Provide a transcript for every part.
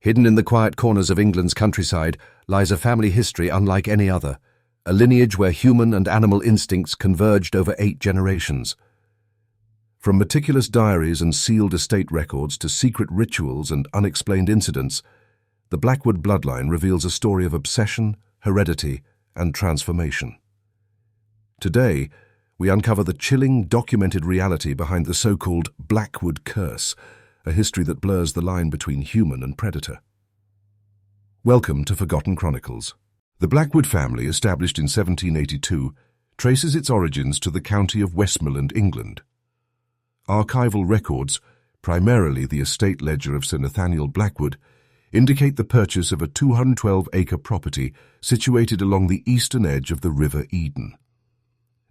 Hidden in the quiet corners of England's countryside lies a family history unlike any other, a lineage where human and animal instincts converged over 8 generations. From meticulous diaries and sealed estate records to secret rituals and unexplained incidents, the Blackwood bloodline reveals a story of obsession, heredity, and transformation. Today, we uncover the chilling, documented reality behind the so-called Blackwood curse, a history that blurs the line between human and predator. Welcome to Forgotten Chronicles. The Blackwood family, established in 1782, traces its origins to the county of Westmoreland, England. Archival records, primarily the estate ledger of Sir Nathaniel Blackwood, indicate the purchase of a 212-acre property situated along the eastern edge of the River Eden.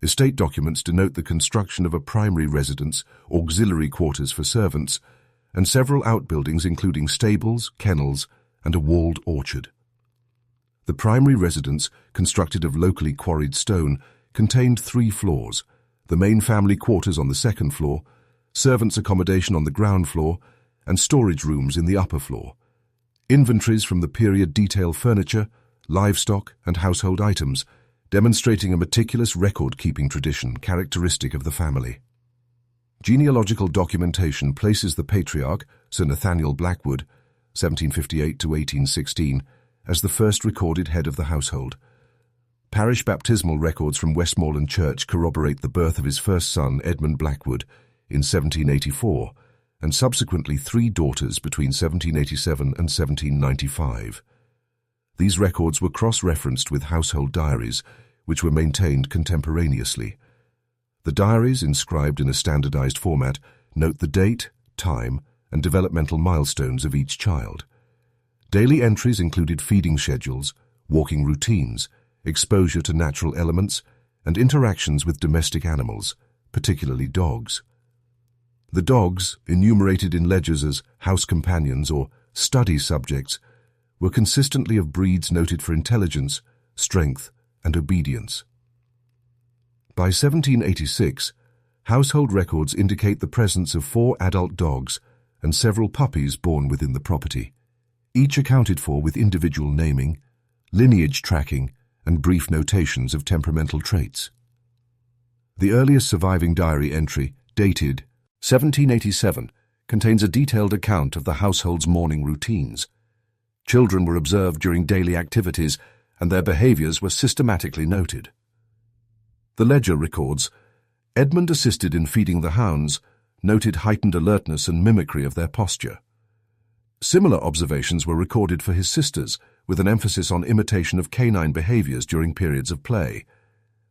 Estate documents denote the construction of a primary residence, auxiliary quarters for servants, and several outbuildings including stables, kennels, and a walled orchard. The primary residence, constructed of locally quarried stone, contained 3 floors, the main family quarters on the 2nd floor, servants' accommodation on the ground floor, and storage rooms in the upper floor. Inventories from the period detail furniture, livestock, and household items, demonstrating a meticulous record-keeping tradition characteristic of the family. Genealogical documentation places the patriarch, Sir Nathaniel Blackwood, 1758 to 1816, as the first recorded head of the household. Parish baptismal records from Westmoreland Church corroborate the birth of his first son, Edmund Blackwood, in 1784, and subsequently 3 daughters between 1787 and 1795. These records were cross-referenced with household diaries, which were maintained contemporaneously. The diaries, inscribed in a standardized format, note the date, time, and developmental milestones of each child. Daily entries included feeding schedules, walking routines, exposure to natural elements, and interactions with domestic animals, particularly dogs. The dogs, enumerated in ledgers as house companions or study subjects, were consistently of breeds noted for intelligence, strength, and obedience. By 1786, household records indicate the presence of 4 adult dogs and several puppies born within the property, each accounted for with individual naming, lineage tracking, and brief notations of temperamental traits. The earliest surviving diary entry, dated 1787, contains a detailed account of the household's morning routines. Children were observed during daily activities, and their behaviors were systematically noted. The ledger records, Edmund assisted in feeding the hounds, noted heightened alertness and mimicry of their posture. Similar observations were recorded for his sisters, with an emphasis on imitation of canine behaviors during periods of play.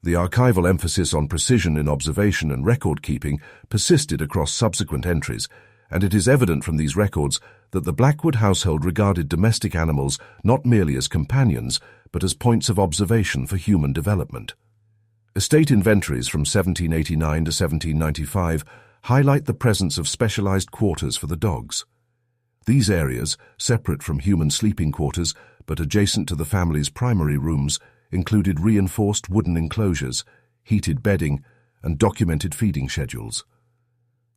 The archival emphasis on precision in observation and record-keeping persisted across subsequent entries, and it is evident from these records that the Blackwood household regarded domestic animals not merely as companions, but as points of observation for human development. Estate inventories from 1789 to 1795 highlight the presence of specialized quarters for the dogs. These areas, separate from human sleeping quarters but adjacent to the family's primary rooms, included reinforced wooden enclosures, heated bedding, and documented feeding schedules.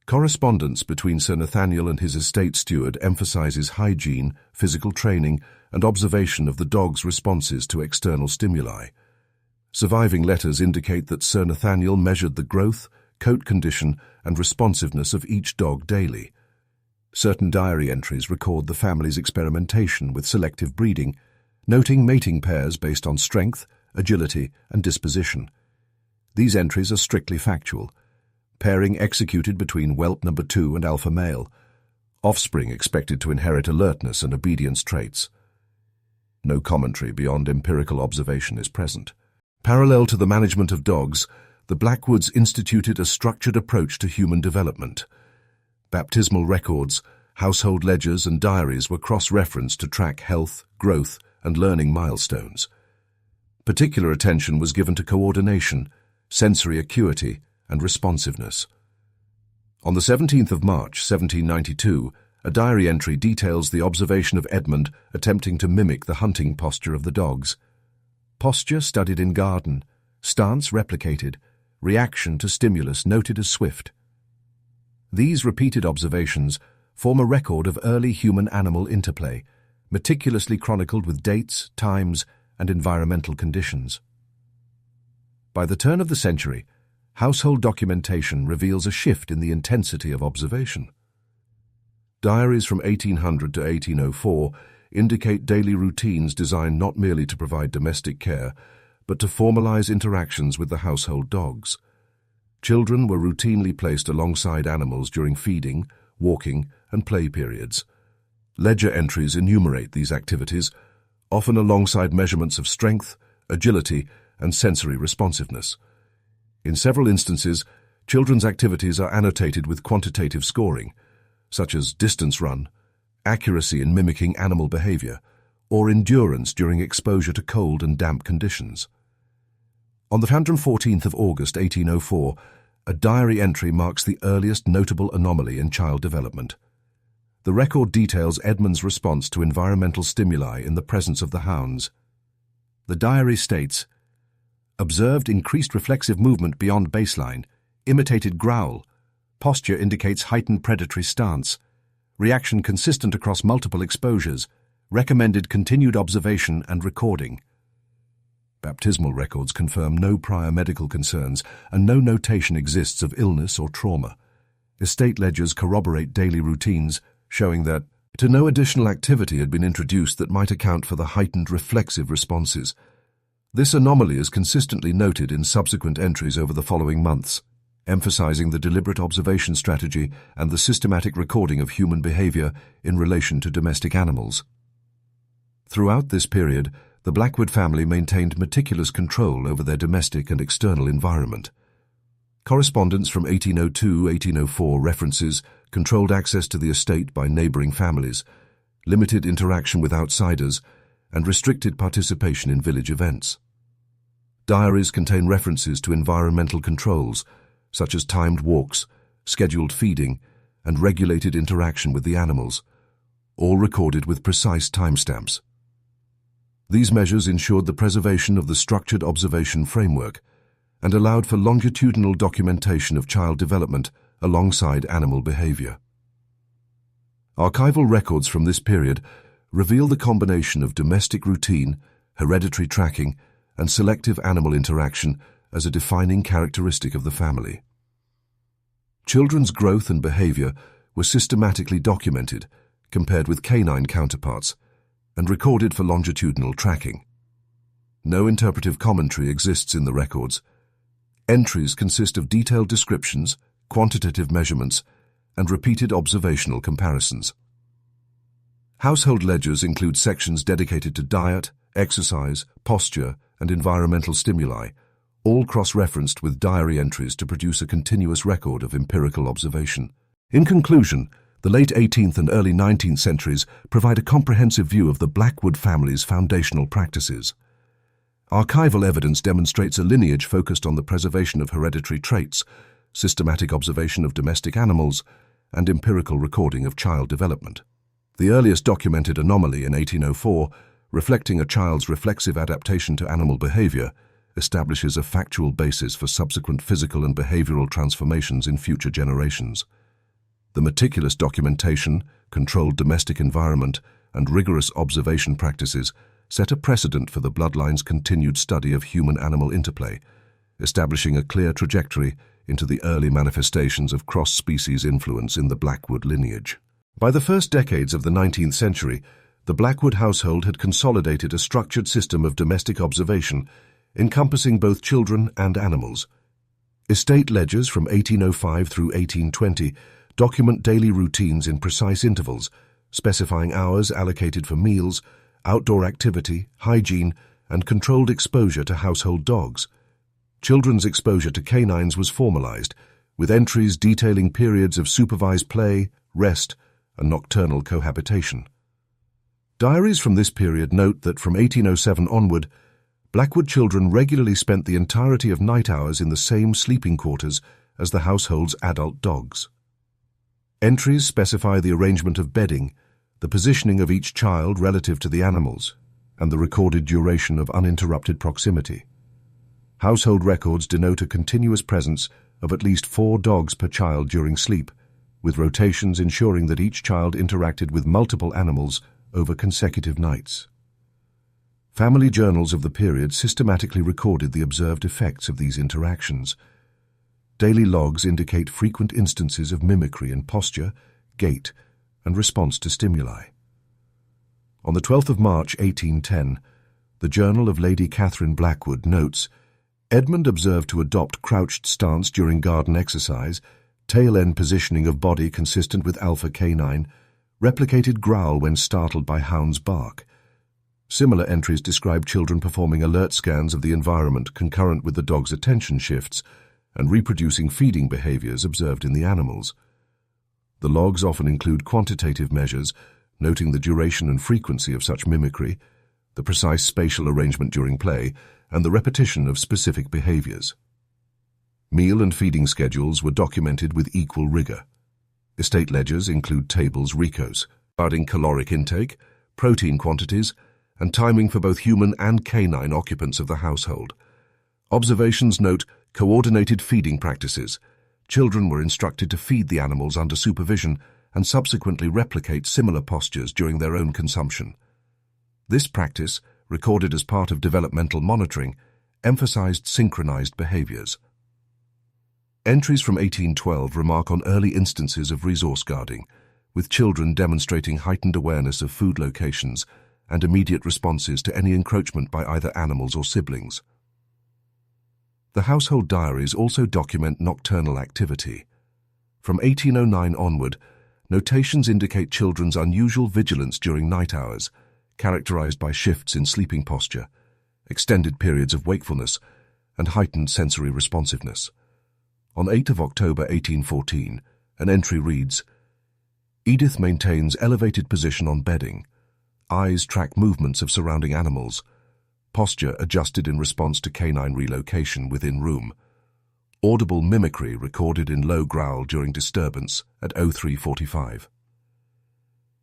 Correspondence between Sir Nathaniel and his estate steward emphasizes hygiene, physical training, and observation of the dog's responses to external stimuli. Surviving letters indicate that Sir Nathaniel measured the growth, coat condition, and responsiveness of each dog daily. Certain diary entries record the family's experimentation with selective breeding, noting mating pairs based on strength, agility, and disposition. These entries are strictly factual. Pairing executed between whelp number 2 and alpha male. Offspring expected to inherit alertness and obedience traits. No commentary beyond empirical observation is present. Parallel to the management of dogs, the Blackwoods instituted a structured approach to human development. Baptismal records, household ledgers, and diaries were cross-referenced to track health, growth, and learning milestones. Particular attention was given to coordination, sensory acuity, and responsiveness. On the 17th of March, 1792, a diary entry details the observation of Edmund attempting to mimic the hunting posture of the dogs. Posture studied in garden, stance replicated, reaction to stimulus noted as swift. These repeated observations form a record of early human-animal interplay, meticulously chronicled with dates, times, and environmental conditions. By the turn of the century, household documentation reveals a shift in the intensity of observation. Diaries from 1800 to 1804 indicate daily routines designed not merely to provide domestic care, but to formalize interactions with the household dogs. Children were routinely placed alongside animals during feeding, walking, and play periods. Ledger entries enumerate these activities, often alongside measurements of strength, agility, and sensory responsiveness. In several instances, children's activities are annotated with quantitative scoring, such as distance run, accuracy in mimicking animal behavior, or endurance during exposure to cold and damp conditions. On the 14th of August 1804, a diary entry marks the earliest notable anomaly in child development. The record details Edmund's response to environmental stimuli in the presence of the hounds. The diary states, "Observed increased reflexive movement beyond baseline, imitated growl, posture indicates heightened predatory stance, reaction consistent across multiple exposures, recommended continued observation and recording." Baptismal records confirm no prior medical concerns and no notation exists of illness or trauma. Estate ledgers corroborate daily routines, showing that no additional activity had been introduced that might account for the heightened reflexive responses. This anomaly is consistently noted in subsequent entries over the following months, emphasizing the deliberate observation strategy and the systematic recording of human behavior in relation to domestic animals. Throughout this period, the Blackwood family maintained meticulous control over their domestic and external environment. Correspondence from 1802-1804 references controlled access to the estate by neighboring families, limited interaction with outsiders, and restricted participation in village events. Diaries contain references to environmental controls, such as timed walks, scheduled feeding, and regulated interaction with the animals, all recorded with precise timestamps. These measures ensured the preservation of the structured observation framework and allowed for longitudinal documentation of child development alongside animal behavior. Archival records from this period reveal the combination of domestic routine, hereditary tracking, and selective animal interaction as a defining characteristic of the family. Children's growth and behavior were systematically documented, compared with canine counterparts, and recorded for longitudinal tracking. No interpretive commentary exists in the records. Entries consist of detailed descriptions, quantitative measurements, and repeated observational comparisons. Household ledgers include sections dedicated to diet, exercise, posture, and environmental stimuli, all cross-referenced with diary entries to produce a continuous record of empirical observation. In conclusion, the late 18th and early 19th centuries provide a comprehensive view of the Blackwood family's foundational practices. Archival evidence demonstrates a lineage focused on the preservation of hereditary traits, systematic observation of domestic animals, and empirical recording of child development. The earliest documented anomaly in 1804, reflecting a child's reflexive adaptation to animal behavior, establishes a factual basis for subsequent physical and behavioral transformations in future generations. The meticulous documentation, controlled domestic environment, and rigorous observation practices set a precedent for the Bloodline's continued study of human-animal interplay, establishing a clear trajectory into the early manifestations of cross-species influence in the Blackwood lineage. By the first decades of the 19th century, the Blackwood household had consolidated a structured system of domestic observation encompassing both children and animals. Estate ledgers from 1805 through 1820 document daily routines in precise intervals, specifying hours allocated for meals, outdoor activity, hygiene, and controlled exposure to household dogs. Children's exposure to canines was formalized, with entries detailing periods of supervised play, rest, and nocturnal cohabitation. Diaries from this period note that from 1807 onward, Blackwood children regularly spent the entirety of night hours in the same sleeping quarters as the household's adult dogs. Entries specify the arrangement of bedding, the positioning of each child relative to the animals, and the recorded duration of uninterrupted proximity. Household records denote a continuous presence of at least 4 dogs per child during sleep, with rotations ensuring that each child interacted with multiple animals over consecutive nights. Family journals of the period systematically recorded the observed effects of these interactions. Daily logs indicate frequent instances of mimicry in posture, gait, and response to stimuli. On the 12th of March 1810, the Journal of Lady Catherine Blackwood notes, Edmund observed to adopt crouched stance during garden exercise, tail-end positioning of body consistent with alpha canine, replicated growl when startled by hound's bark. Similar entries describe children performing alert scans of the environment concurrent with the dog's attention shifts and reproducing feeding behaviors observed in the animals. The logs often include quantitative measures, noting the duration and frequency of such mimicry, the precise spatial arrangement during play, and the repetition of specific behaviors. Meal and feeding schedules were documented with equal rigor. Estate ledgers include tables regarding caloric intake, protein quantities, and timing for both human and canine occupants of the household. Observations note coordinated feeding practices. Children were instructed to feed the animals under supervision and subsequently replicate similar postures during their own consumption. This practice, recorded as part of developmental monitoring, emphasized synchronized behaviors. Entries from 1812 remark on early instances of resource guarding, with children demonstrating heightened awareness of food locations and immediate responses to any encroachment by either animals or siblings. The household diaries also document nocturnal activity. From 1809 onward, notations indicate children's unusual vigilance during night hours, characterized by shifts in sleeping posture, extended periods of wakefulness, and heightened sensory responsiveness. On 8 October 1814, an entry reads, Edith maintains elevated position on bedding. Eyes track movements of surrounding animals. Posture adjusted in response to canine relocation within room. Audible mimicry recorded in low growl during disturbance at 03:45.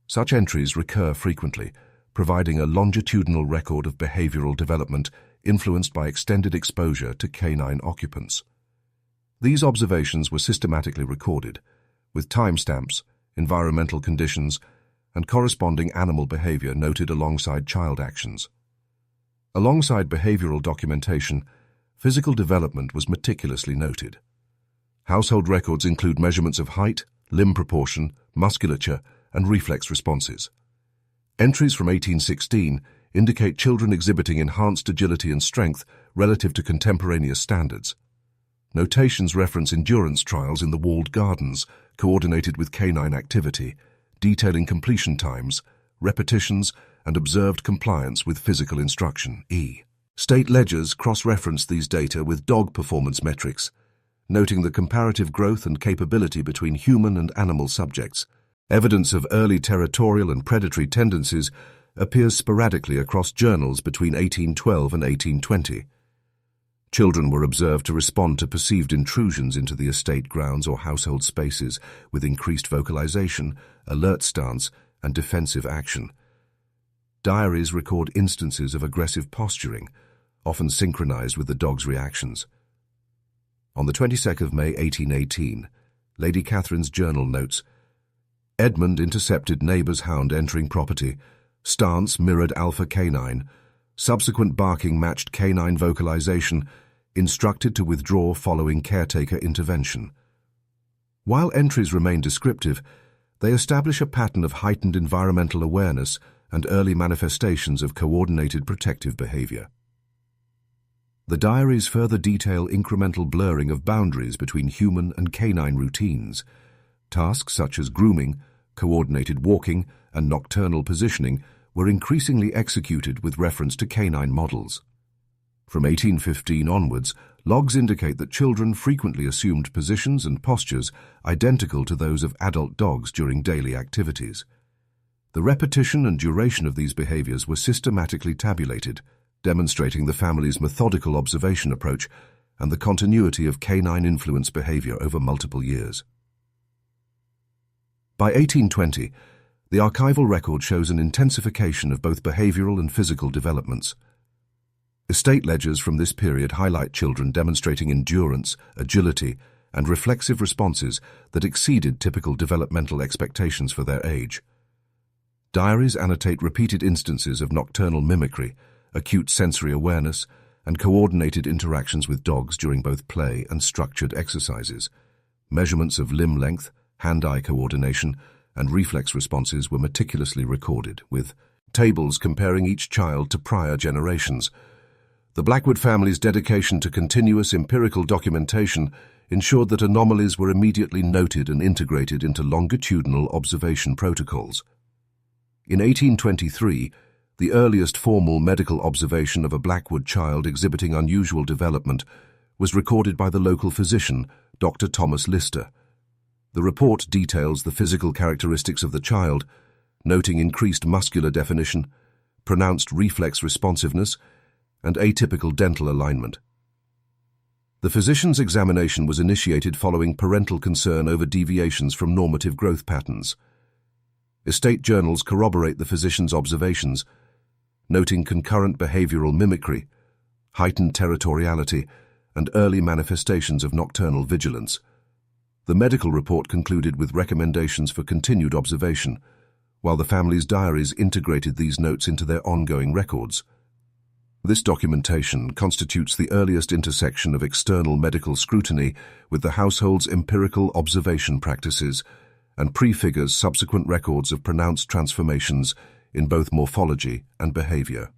Such entries recur frequently, providing a longitudinal record of behavioral development influenced by extended exposure to canine occupants. These observations were systematically recorded, with timestamps, environmental conditions, and corresponding animal behavior noted alongside child actions. Alongside behavioral documentation, physical development was meticulously noted. Household records include measurements of height, limb proportion, musculature, and reflex responses. Entries from 1816 indicate children exhibiting enhanced agility and strength relative to contemporaneous standards. Notations reference endurance trials in the walled gardens, coordinated with canine activity, detailing completion times, repetitions, and observed compliance with physical instruction. State ledgers cross-reference these data with dog performance metrics, noting the comparative growth and capability between human and animal subjects. Evidence of early territorial and predatory tendencies appears sporadically across journals between 1812 and 1820. Children were observed to respond to perceived intrusions into the estate grounds or household spaces with increased vocalization, alert stance, and defensive action. Diaries record instances of aggressive posturing, often synchronized with the dog's reactions. On the 22nd of May 1818, Lady Catherine's journal notes, Edmund intercepted neighbor's hound entering property. Stance mirrored alpha canine. Subsequent barking matched canine vocalization. Instructed to withdraw following caretaker intervention. While entries remain descriptive, they establish a pattern of heightened environmental awareness and early manifestations of coordinated protective behavior. The diaries further detail incremental blurring of boundaries between human and canine routines. Tasks such as grooming, coordinated walking, and nocturnal positioning were increasingly executed with reference to canine models. From 1815 onwards, logs indicate that children frequently assumed positions and postures identical to those of adult dogs during daily activities. The repetition and duration of these behaviors were systematically tabulated, demonstrating the family's methodical observation approach and the continuity of canine-influenced behavior over multiple years. By 1820, the archival record shows an intensification of both behavioral and physical developments. Estate ledgers from this period highlight children demonstrating endurance, agility, and reflexive responses that exceeded typical developmental expectations for their age. Diaries annotate repeated instances of nocturnal mimicry, acute sensory awareness, and coordinated interactions with dogs during both play and structured exercises. Measurements of limb length, hand-eye coordination, and reflex responses were meticulously recorded, with tables comparing each child to prior generations. The Blackwood family's dedication to continuous empirical documentation ensured that anomalies were immediately noted and integrated into longitudinal observation protocols. In 1823, the earliest formal medical observation of a Blackwood child exhibiting unusual development was recorded by the local physician, Dr. Thomas Lister. The report details the physical characteristics of the child, noting increased muscular definition, pronounced reflex responsiveness, and atypical dental alignment. The physician's examination was initiated following parental concern over deviations from normative growth patterns. Estate journals corroborate the physician's observations, noting concurrent behavioral mimicry, heightened territoriality, and early manifestations of nocturnal vigilance. The medical report concluded with recommendations for continued observation, while the family's diaries integrated these notes into their ongoing records. This documentation constitutes the earliest intersection of external medical scrutiny with the household's empirical observation practices and prefigures subsequent records of pronounced transformations in both morphology and behavior.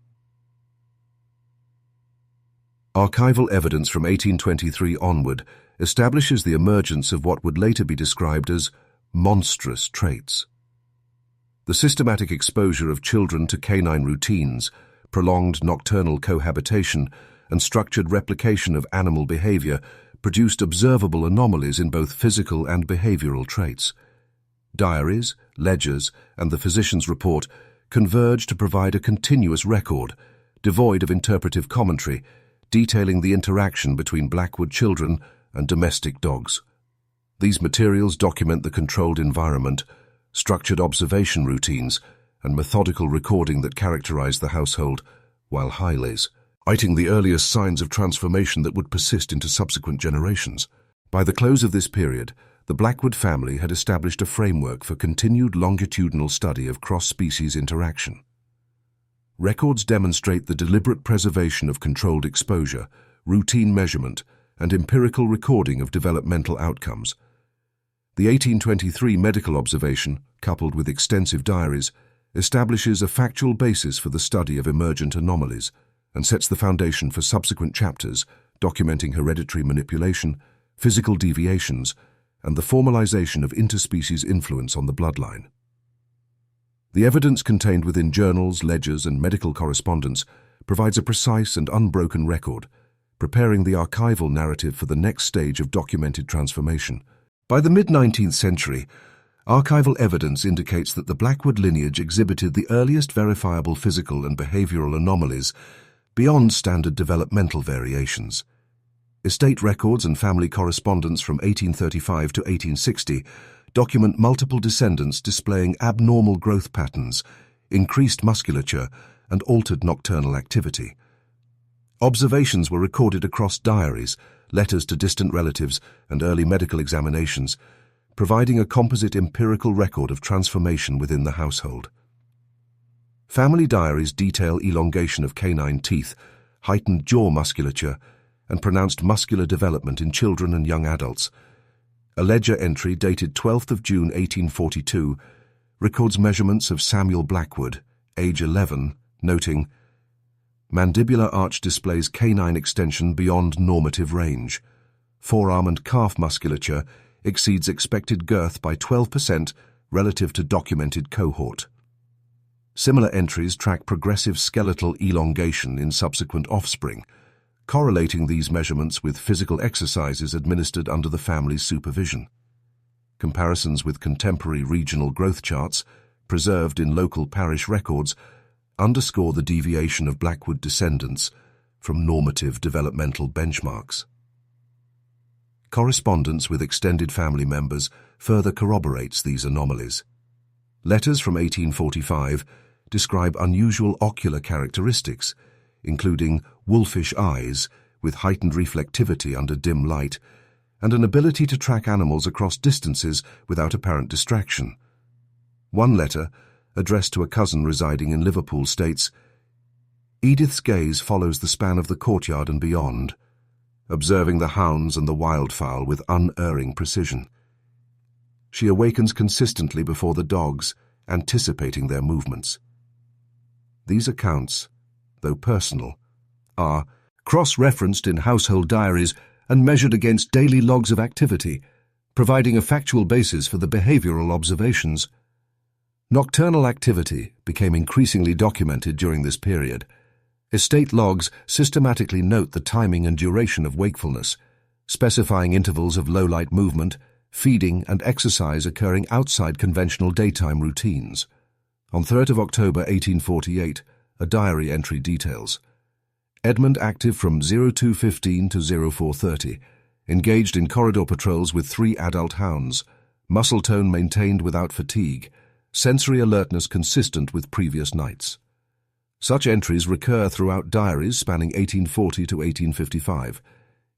Archival evidence from 1823 onward establishes the emergence of what would later be described as monstrous traits. The systematic exposure of children to canine routines, prolonged nocturnal cohabitation, and structured replication of animal behavior produced observable anomalies in both physical and behavioral traits. Diaries, ledgers, and the physician's report converge to provide a continuous record, devoid of interpretive commentary, detailing the interaction between Blackwood children and domestic dogs. These materials document the controlled environment, structured observation routines, and methodical recording that characterized the household, while highlighting the earliest signs of transformation that would persist into subsequent generations. By the close of this period, the Blackwood family had established a framework for continued longitudinal study of cross-species interaction. Records demonstrate the deliberate preservation of controlled exposure, routine measurement, and empirical recording of developmental outcomes. The 1823 medical observation, coupled with extensive diaries, establishes a factual basis for the study of emergent anomalies and sets the foundation for subsequent chapters documenting hereditary manipulation, physical deviations, and the formalization of interspecies influence on the bloodline. The evidence contained within journals, ledgers, and medical correspondence provides a precise and unbroken record, preparing the archival narrative for the next stage of documented transformation. By the mid-19th century, archival evidence indicates that the Blackwood lineage exhibited the earliest verifiable physical and behavioral anomalies beyond standard developmental variations. Estate records and family correspondence from 1835 to 1860 document multiple descendants displaying abnormal growth patterns, increased musculature, and altered nocturnal activity. Observations were recorded across diaries, letters to distant relatives, and early medical examinations, providing a composite empirical record of transformation within the household. Family diaries detail elongation of canine teeth, heightened jaw musculature, and pronounced muscular development in children and young adults. A ledger entry dated 12th of June 1842 records measurements of Samuel Blackwood, age 11, noting, "Mandibular arch displays canine extension beyond normative range. Forearm and calf musculature exceeds expected girth by 12% relative to documented cohort." Similar entries track progressive skeletal elongation in subsequent offspring, correlating these measurements with physical exercises administered under the family's supervision. Comparisons with contemporary regional growth charts, preserved in local parish records, underscore the deviation of Blackwood descendants from normative developmental benchmarks. Correspondence with extended family members further corroborates these anomalies. Letters from 1845 describe unusual ocular characteristics, including wolfish eyes with heightened reflectivity under dim light, and an ability to track animals across distances without apparent distraction. One letter, addressed to a cousin residing in Liverpool, states, "Edith's gaze follows the span of the courtyard and beyond, observing the hounds and the wildfowl with unerring precision. She awakens consistently before the dogs, anticipating their movements." These accounts, though personal, are cross-referenced in household diaries and measured against daily logs of activity, providing a factual basis for the behavioral observations. Nocturnal activity became increasingly documented during this period. Estate logs systematically note the timing and duration of wakefulness, specifying intervals of low-light movement, feeding and exercise occurring outside conventional daytime routines. On 3rd of October 1848, a diary entry details: Edmund active from 02:15 to 04:30, engaged in corridor patrols with 3 adult hounds, muscle tone maintained without fatigue, sensory alertness consistent with previous nights. Such entries recur throughout diaries spanning 1840 to 1855,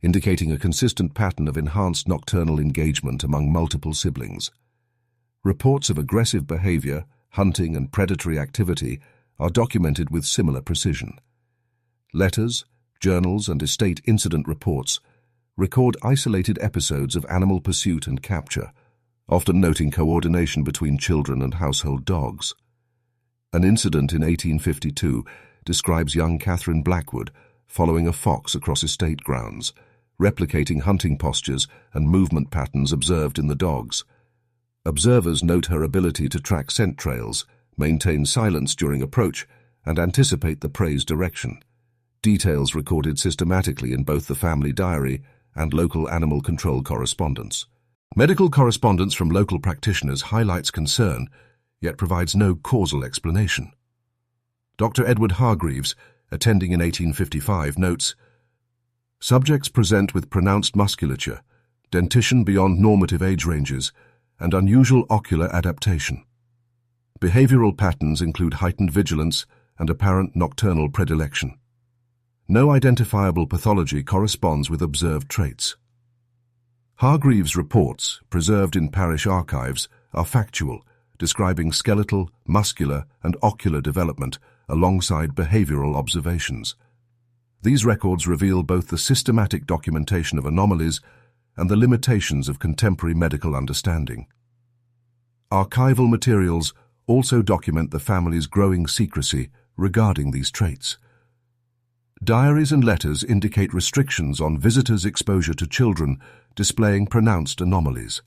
indicating a consistent pattern of enhanced nocturnal engagement among multiple siblings. Reports of aggressive behavior, hunting and predatory activity are documented with similar precision. Letters, journals and estate incident reports record isolated episodes of animal pursuit and capture, often noting coordination between children and household dogs. An incident in 1852 describes young Catherine Blackwood following a fox across estate grounds, replicating hunting postures and movement patterns observed in the dogs. Observers note her ability to track scent trails, maintain silence during approach, and anticipate the prey's direction. Details recorded systematically in both the family diary and local animal control correspondence. Medical correspondence from local practitioners highlights concern, yet provides no causal explanation. Dr. Edward Hargreaves, attending in 1855, notes, "Subjects present with pronounced musculature, dentition beyond normative age ranges, and unusual ocular adaptation. Behavioral patterns include heightened vigilance and apparent nocturnal predilection. No identifiable pathology corresponds with observed traits." Hargreaves' reports, preserved in parish archives, are factual, describing skeletal, muscular, and ocular development alongside behavioral observations. These records reveal both the systematic documentation of anomalies and the limitations of contemporary medical understanding. Archival materials also document the family's growing secrecy regarding these traits. Diaries and letters indicate restrictions on visitors' exposure to children, displaying pronounced anomalies.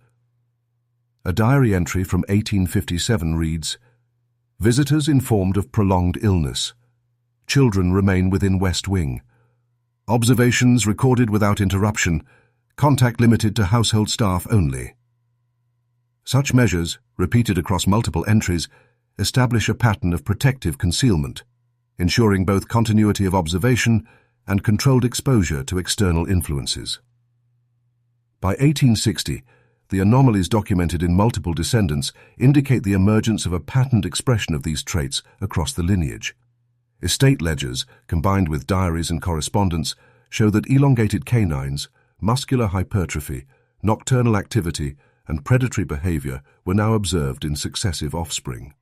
A diary entry from 1857 reads, "Visitors informed of prolonged illness. Children remain within West Wing. Observations recorded without interruption. Contact limited to household staff only." Such measures, repeated across multiple entries, establish a pattern of protective concealment, ensuring both continuity of observation and controlled exposure to external influences. By 1860, the anomalies documented in multiple descendants indicate the emergence of a patterned expression of these traits across the lineage. Estate ledgers, combined with diaries and correspondence, show that elongated canines, muscular hypertrophy, nocturnal activity, and predatory behavior were now observed in successive offspring.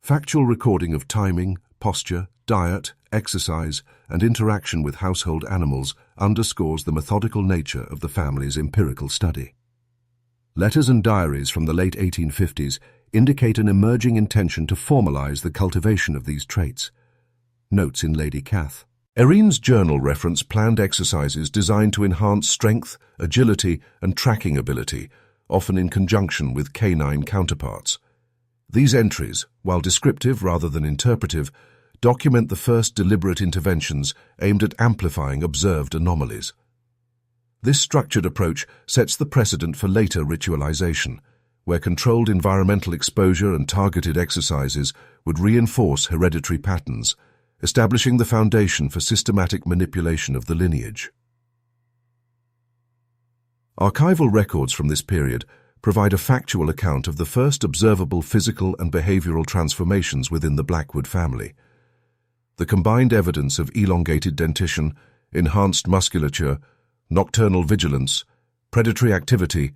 Factual recording of timing, posture, diet, exercise, and interaction with household animals underscores the methodical nature of the family's empirical study. Letters and diaries from the late 1850s indicate an emerging intention to formalize the cultivation of these traits. Notes in Lady Cath. Erin's journal reference planned exercises designed to enhance strength, agility, and tracking ability, often in conjunction with canine counterparts. These entries, while descriptive rather than interpretive, document the first deliberate interventions aimed at amplifying observed anomalies. This structured approach sets the precedent for later ritualization, where controlled environmental exposure and targeted exercises would reinforce hereditary patterns, establishing the foundation for systematic manipulation of the lineage. Archival records from this period provide a factual account of the first observable physical and behavioral transformations within the Blackwood family. The combined evidence of elongated dentition, enhanced musculature, nocturnal vigilance, predatory activity,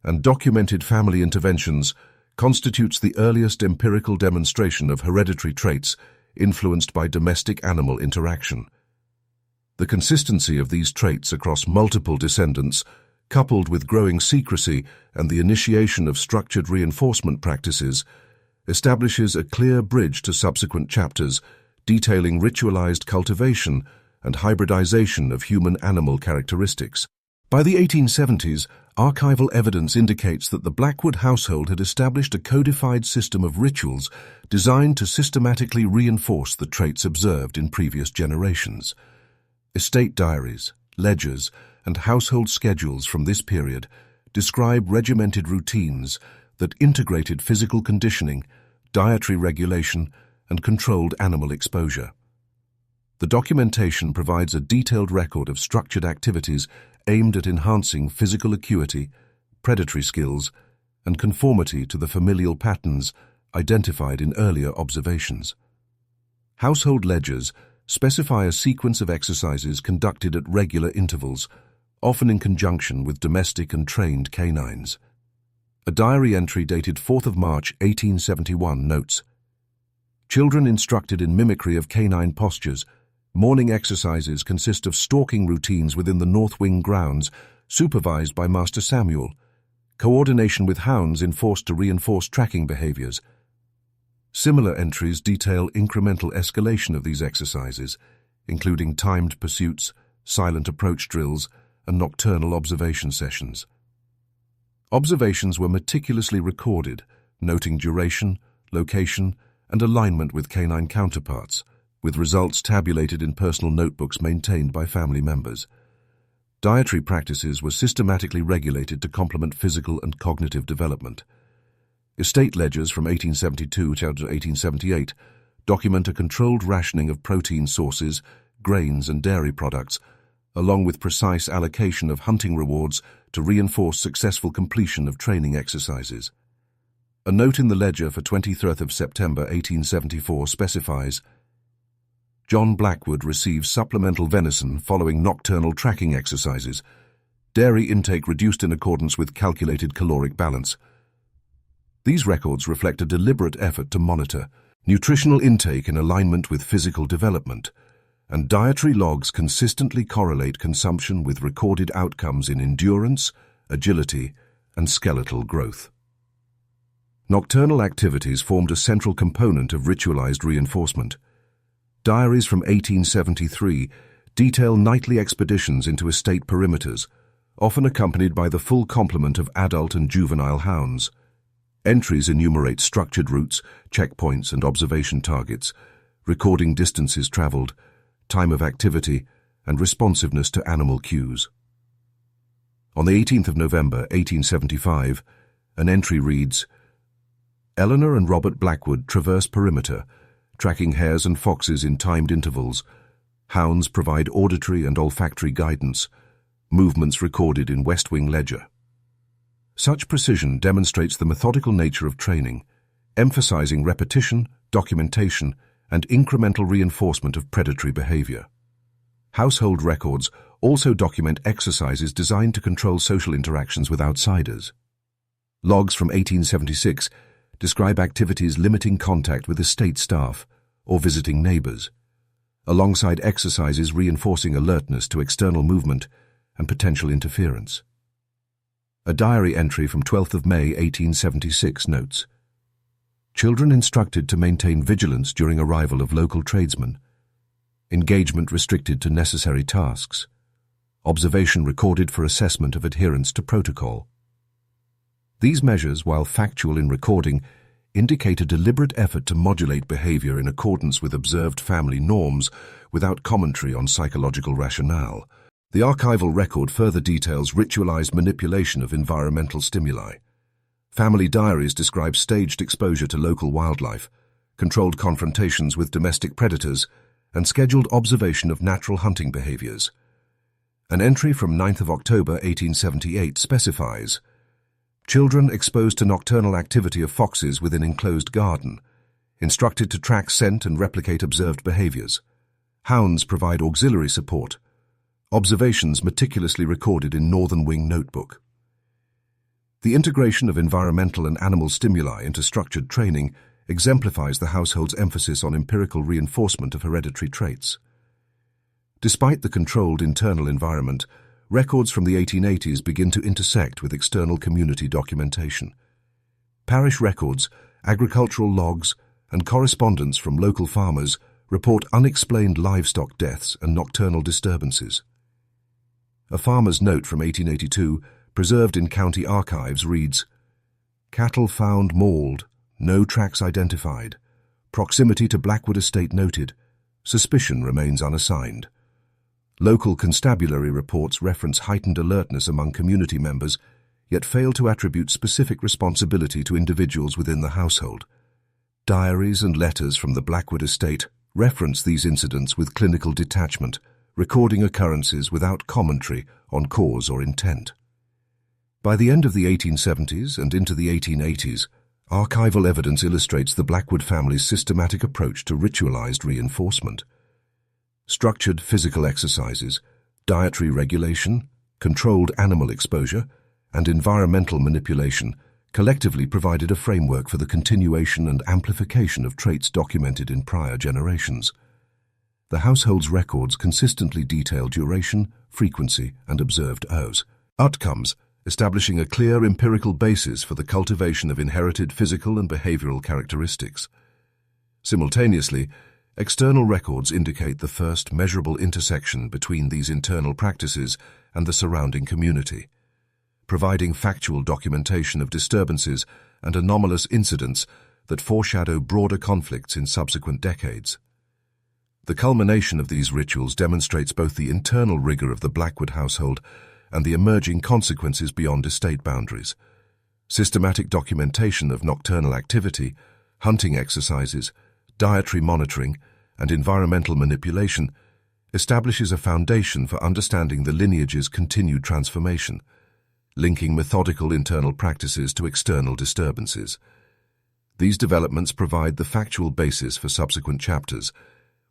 and documented family interventions constitutes the earliest empirical demonstration of hereditary traits influenced by domestic-animal interaction. The consistency of these traits across multiple descendants, coupled with growing secrecy and the initiation of structured reinforcement practices, establishes a clear bridge to subsequent chapters detailing ritualized cultivation and hybridization of human-animal characteristics. By the 1870s, archival evidence indicates that the Blackwood household had established a codified system of rituals designed to systematically reinforce the traits observed in previous generations. Estate diaries, ledgers, and household schedules from this period describe regimented routines that integrated physical conditioning, dietary regulation, and controlled animal exposure. The documentation provides a detailed record of structured activities aimed at enhancing physical acuity, predatory skills, and conformity to the familial patterns identified in earlier observations. Household ledgers specify a sequence of exercises conducted at regular intervals, often in conjunction with domestic and trained canines. A diary entry dated 4th of March 1871 notes, "Children instructed in mimicry of canine postures. Morning exercises consist of stalking routines within the North Wing grounds, supervised by Master Samuel. Coordination with hounds enforced to reinforce tracking behaviors." Similar entries detail incremental escalation of these exercises, including timed pursuits, silent approach drills, and nocturnal observation sessions. Observations were meticulously recorded, noting duration, location, and alignment with canine counterparts, with results tabulated in personal notebooks maintained by family members. Dietary practices were systematically regulated to complement physical and cognitive development. Estate ledgers from 1872 to 1878 document a controlled rationing of protein sources, grains, and dairy products, along with precise allocation of hunting rewards to reinforce successful completion of training exercises. A note in the ledger for 23rd of September 1874 specifies, "John Blackwood receives supplemental venison following nocturnal tracking exercises. Dairy intake reduced in accordance with calculated caloric balance." These records reflect a deliberate effort to monitor nutritional intake in alignment with physical development, and dietary logs consistently correlate consumption with recorded outcomes in endurance, agility, and skeletal growth. Nocturnal activities formed a central component of ritualized reinforcement. Diaries from 1873 detail nightly expeditions into estate perimeters, often accompanied by the full complement of adult and juvenile hounds. Entries enumerate structured routes, checkpoints, and observation targets, recording distances traveled, time of activity, and responsiveness to animal cues. On the 18th of November 1875, an entry reads, "Eleanor and Robert Blackwood traverse perimeter, tracking hares and foxes in timed intervals. Hounds provide auditory and olfactory guidance. Movements recorded in West Wing ledger." Such precision demonstrates the methodical nature of training, emphasizing repetition, documentation, and incremental reinforcement of predatory behavior. Household records also document exercises designed to control social interactions with outsiders. Logs from 1876 describe activities limiting contact with estate staff or visiting neighbors, alongside exercises reinforcing alertness to external movement and potential interference. A diary entry from 12th of May 1876 notes, "Children instructed to maintain vigilance during arrival of local tradesmen. Engagement restricted to necessary tasks. Observation recorded for assessment of adherence to protocol." These measures, while factual in recording, indicate a deliberate effort to modulate behavior in accordance with observed family norms without commentary on psychological rationale. The archival record further details ritualized manipulation of environmental stimuli. Family diaries describe staged exposure to local wildlife, controlled confrontations with domestic predators, and scheduled observation of natural hunting behaviors. An entry from 9th of October 1878 specifies, "Children exposed to nocturnal activity of foxes within enclosed garden, instructed to track scent and replicate observed behaviors. Hounds provide auxiliary support. Observations meticulously recorded in Northern Wing notebook." The integration of environmental and animal stimuli into structured training exemplifies the household's emphasis on empirical reinforcement of hereditary traits. Despite the controlled internal environment, records from the 1880s begin to intersect with external community documentation. Parish records, agricultural logs, and correspondence from local farmers report unexplained livestock deaths and nocturnal disturbances. A farmer's note from 1882, preserved in county archives, reads, "Cattle found mauled, no tracks identified. Proximity to Blackwood estate noted. Suspicion remains unassigned." Local constabulary reports reference heightened alertness among community members, yet fail to attribute specific responsibility to individuals within the household. Diaries and letters from the Blackwood estate reference these incidents with clinical detachment, recording occurrences without commentary on cause or intent. By the end of the 1870s and into the 1880s, archival evidence illustrates the Blackwood family's systematic approach to ritualized reinforcement. Structured physical exercises, dietary regulation, controlled animal exposure, and environmental manipulation collectively provided a framework for the continuation and amplification of traits documented in prior generations. The household's records consistently detail duration, frequency, and observed outcomes, establishing a clear empirical basis for the cultivation of inherited physical and behavioral characteristics. Simultaneously, external records indicate the first measurable intersection between these internal practices and the surrounding community, providing factual documentation of disturbances and anomalous incidents that foreshadow broader conflicts in subsequent decades. The culmination of these rituals demonstrates both the internal rigor of the Blackwood household and the emerging consequences beyond estate boundaries. Systematic documentation of nocturnal activity, hunting exercises, dietary monitoring, and environmental manipulation establishes a foundation for understanding the lineage's continued transformation, linking methodical internal practices to external disturbances. These developments provide the factual basis for subsequent chapters,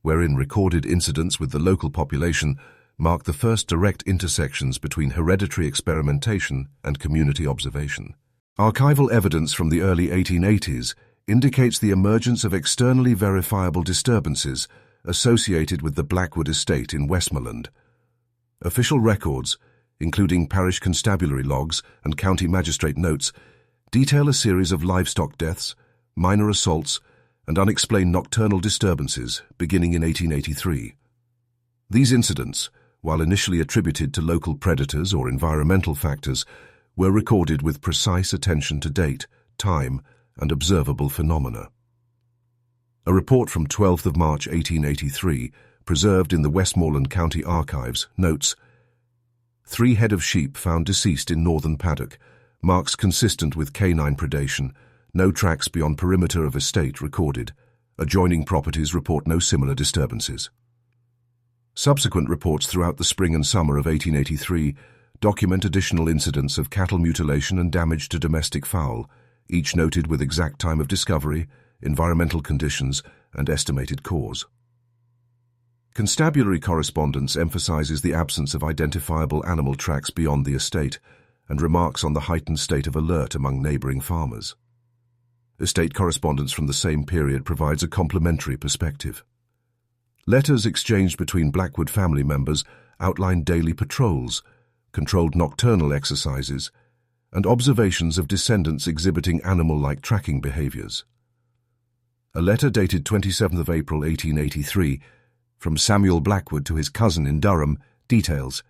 wherein recorded incidents with the local population mark the first direct intersections between hereditary experimentation and community observation. Archival evidence from the early 1880s indicates the emergence of externally verifiable disturbances associated with the Blackwood estate in Westmoreland. Official records, including parish constabulary logs and county magistrate notes, detail a series of livestock deaths, minor assaults, and unexplained nocturnal disturbances beginning in 1883. These incidents, while initially attributed to local predators or environmental factors, were recorded with precise attention to date, time, and observable phenomena. A report from 12th of March 1883, preserved in the Westmoreland County Archives, notes, 3 head of sheep found deceased in northern paddock, marks consistent with canine predation, no tracks beyond perimeter of estate recorded. Adjoining properties report no similar disturbances. Subsequent reports throughout the spring and summer of 1883 document additional incidents of cattle mutilation and damage to domestic fowl, each noted with exact time of discovery, environmental conditions, and estimated cause. Constabulary correspondence emphasizes the absence of identifiable animal tracks beyond the estate and remarks on the heightened state of alert among neighboring farmers. Estate correspondence from the same period provides a complementary perspective. Letters exchanged between Blackwood family members outline daily patrols, controlled nocturnal exercises, and observations of descendants exhibiting animal-like tracking behaviors. A letter dated 27th of April 1883 from Samuel Blackwood to his cousin in Durham details,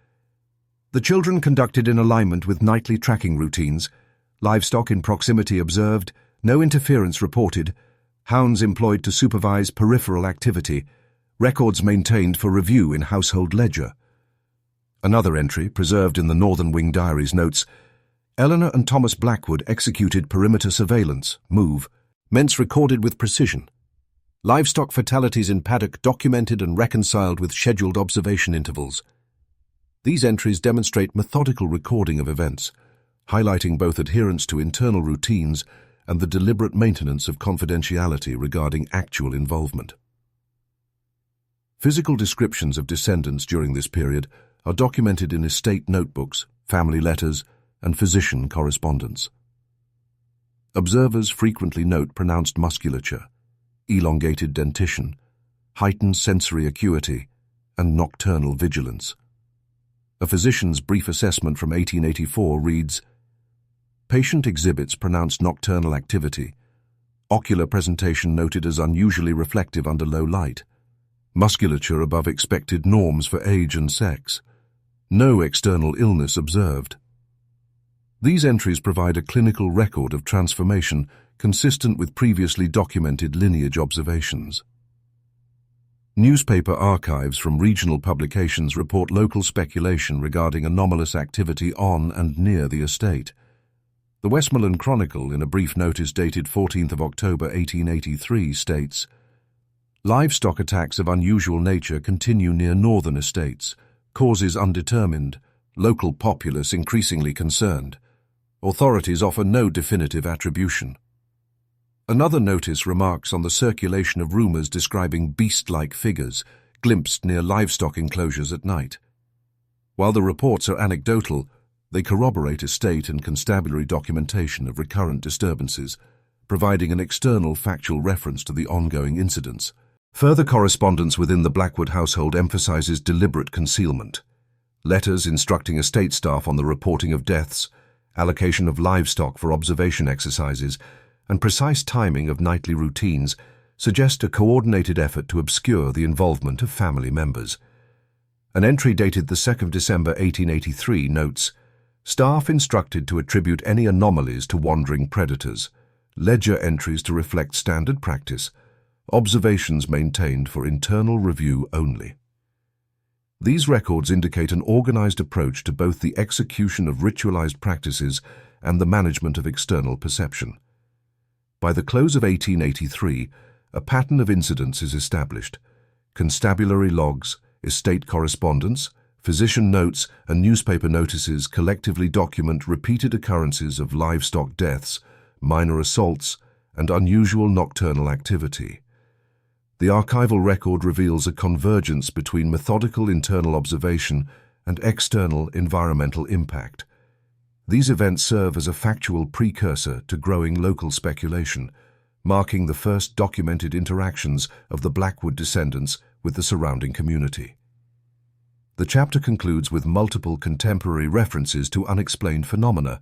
"The children conducted in alignment with nightly tracking routines, livestock in proximity observed, no interference reported, hounds employed to supervise peripheral activity, records maintained for review in household ledger." Another entry, preserved in the Northern Wing Diaries, notes, "Eleanor and Thomas Blackwood executed perimeter surveillance, ments recorded with precision. Livestock fatalities in paddock documented and reconciled with scheduled observation intervals." These entries demonstrate methodical recording of events, highlighting both adherence to internal routines and the deliberate maintenance of confidentiality regarding actual involvement. Physical descriptions of descendants during this period are documented in estate notebooks, family letters, and physician correspondence. Observers frequently note pronounced musculature, elongated dentition, heightened sensory acuity, and nocturnal vigilance. A physician's brief assessment from 1884 reads, "Patient exhibits pronounced nocturnal activity. Ocular presentation noted as unusually reflective under low light. Musculature above expected norms for age and sex. No external illness observed." These entries provide a clinical record of transformation consistent with previously documented lineage observations. Newspaper archives from regional publications report local speculation regarding anomalous activity on and near the estate. The Forgotten Chronicle, in a brief notice dated 14th of October 1883, states, "Livestock attacks of unusual nature continue near northern estates. Causes undetermined. Local populace increasingly concerned. Authorities offer no definitive attribution." Another notice remarks on the circulation of rumors describing beast-like figures glimpsed near livestock enclosures at night. While the reports are anecdotal, they corroborate estate and constabulary documentation of recurrent disturbances, providing an external factual reference to the ongoing incidents. Further correspondence within the Blackwood household emphasizes deliberate concealment. Letters instructing estate staff on the reporting of deaths, allocation of livestock for observation exercises, and precise timing of nightly routines suggest a coordinated effort to obscure the involvement of family members. An entry dated the 2nd of December 1883 notes, "Staff instructed to attribute any anomalies to wandering predators. Ledger entries to reflect standard practice. Observations maintained for internal review only." These records indicate an organized approach to both the execution of ritualized practices and the management of external perception. By the close of 1883, a pattern of incidents is established. Constabulary logs, estate correspondence, physician notes, and newspaper notices collectively document repeated occurrences of livestock deaths, minor assaults, and unusual nocturnal activity. The archival record reveals a convergence between methodical internal observation and external environmental impact. These events serve as a factual precursor to growing local speculation, marking the first documented interactions of the Blackwood descendants with the surrounding community. The chapter concludes with multiple contemporary references to unexplained phenomena.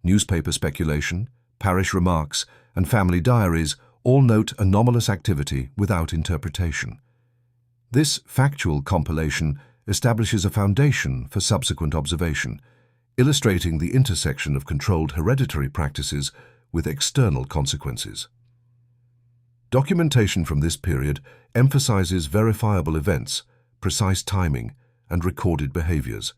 Newspaper speculation, parish remarks, and family diaries all note anomalous activity without interpretation. This factual compilation establishes a foundation for subsequent observation, illustrating the intersection of controlled hereditary practices with external consequences. Documentation from this period emphasizes verifiable events, precise timing, and recorded behaviors,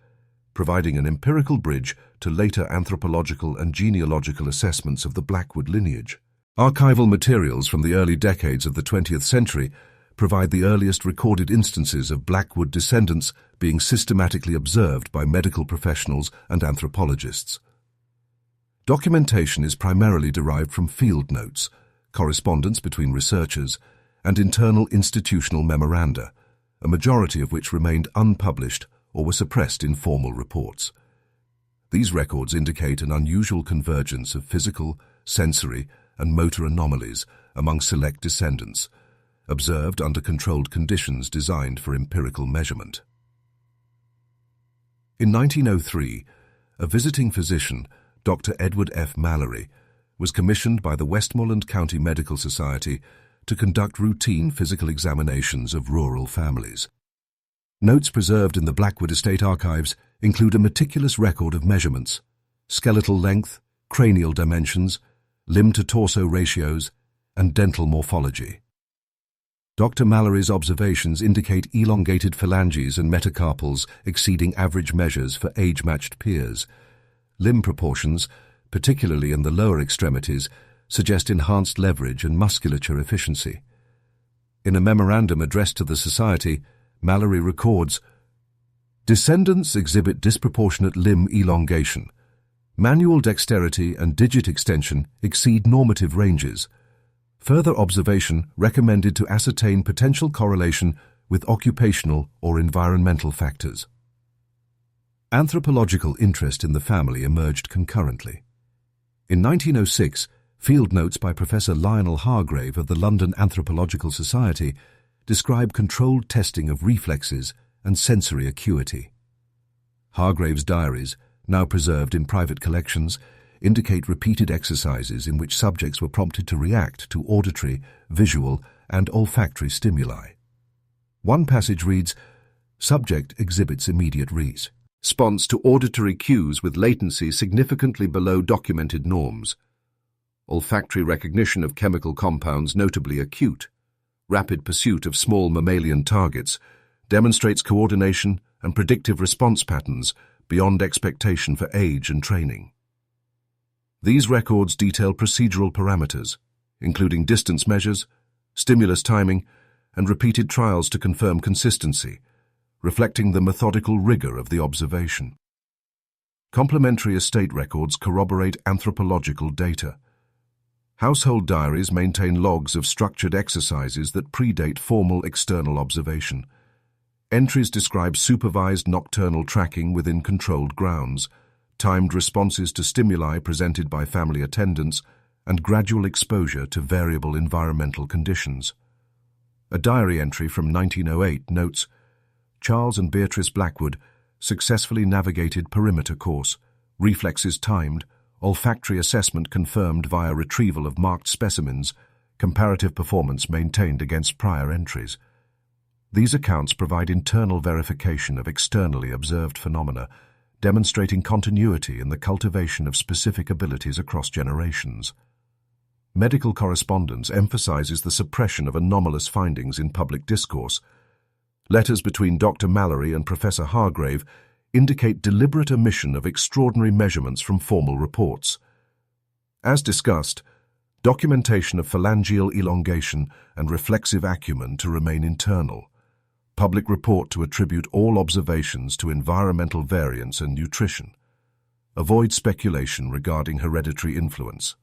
providing an empirical bridge to later anthropological and genealogical assessments of the Blackwood lineage. Archival materials from the early decades of the 20th century provide the earliest recorded instances of Blackwood descendants being systematically observed by medical professionals and anthropologists. Documentation is primarily derived from field notes, correspondence between researchers, and internal institutional memoranda, a majority of which remained unpublished or were suppressed in formal reports. These records indicate an unusual convergence of physical, sensory, and motor anomalies among select descendants, observed under controlled conditions designed for empirical measurement. In 1903, a visiting physician, Dr. Edward F. Mallory, was commissioned by the Westmoreland County Medical Society to conduct routine physical examinations of rural families. Notes preserved in the Blackwood Estate archives include a meticulous record of measurements, skeletal length, cranial dimensions, limb-to-torso ratios, and dental morphology. Dr. Mallory's observations indicate elongated phalanges and metacarpals exceeding average measures for age-matched peers. Limb proportions, particularly in the lower extremities, suggest enhanced leverage and musculature efficiency. In a memorandum addressed to the Society, Mallory records, "Descendants exhibit disproportionate limb elongation. Manual dexterity and digit extension exceed normative ranges. Further observation recommended to ascertain potential correlation with occupational or environmental factors." Anthropological interest in the family emerged concurrently. In 1906, field notes by Professor Lionel Hargrave of the London Anthropological Society describe controlled testing of reflexes and sensory acuity. Hargrave's diaries, now preserved in private collections, indicate repeated exercises in which subjects were prompted to react to auditory, visual, and olfactory stimuli. One passage reads, "Subject exhibits immediate response to auditory cues with latency significantly below documented norms. Olfactory recognition of chemical compounds notably acute. Rapid pursuit of small mammalian targets demonstrates coordination and predictive response patterns beyond expectation for age and training." These records detail procedural parameters, including distance measures, stimulus timing, and repeated trials to confirm consistency, reflecting the methodical rigor of the observation. Complementary estate records corroborate anthropological data. Household diaries maintain logs of structured exercises that predate formal external observation. Entries describe supervised nocturnal tracking within controlled grounds, timed responses to stimuli presented by family attendants, and gradual exposure to variable environmental conditions. A diary entry from 1908 notes, "Charles and Beatrice Blackwood successfully navigated perimeter course, reflexes timed, olfactory assessment confirmed via retrieval of marked specimens, comparative performance maintained against prior entries." These accounts provide internal verification of externally observed phenomena, demonstrating continuity in the cultivation of specific abilities across generations. Medical correspondence emphasizes the suppression of anomalous findings in public discourse. Letters between Dr. Mallory and Professor Hargrave indicate deliberate omission of extraordinary measurements from formal reports. As discussed, documentation of phalangeal elongation and reflexive acumen to remain internal. Public report to attribute all observations to environmental variance and nutrition. Avoid speculation regarding hereditary influence.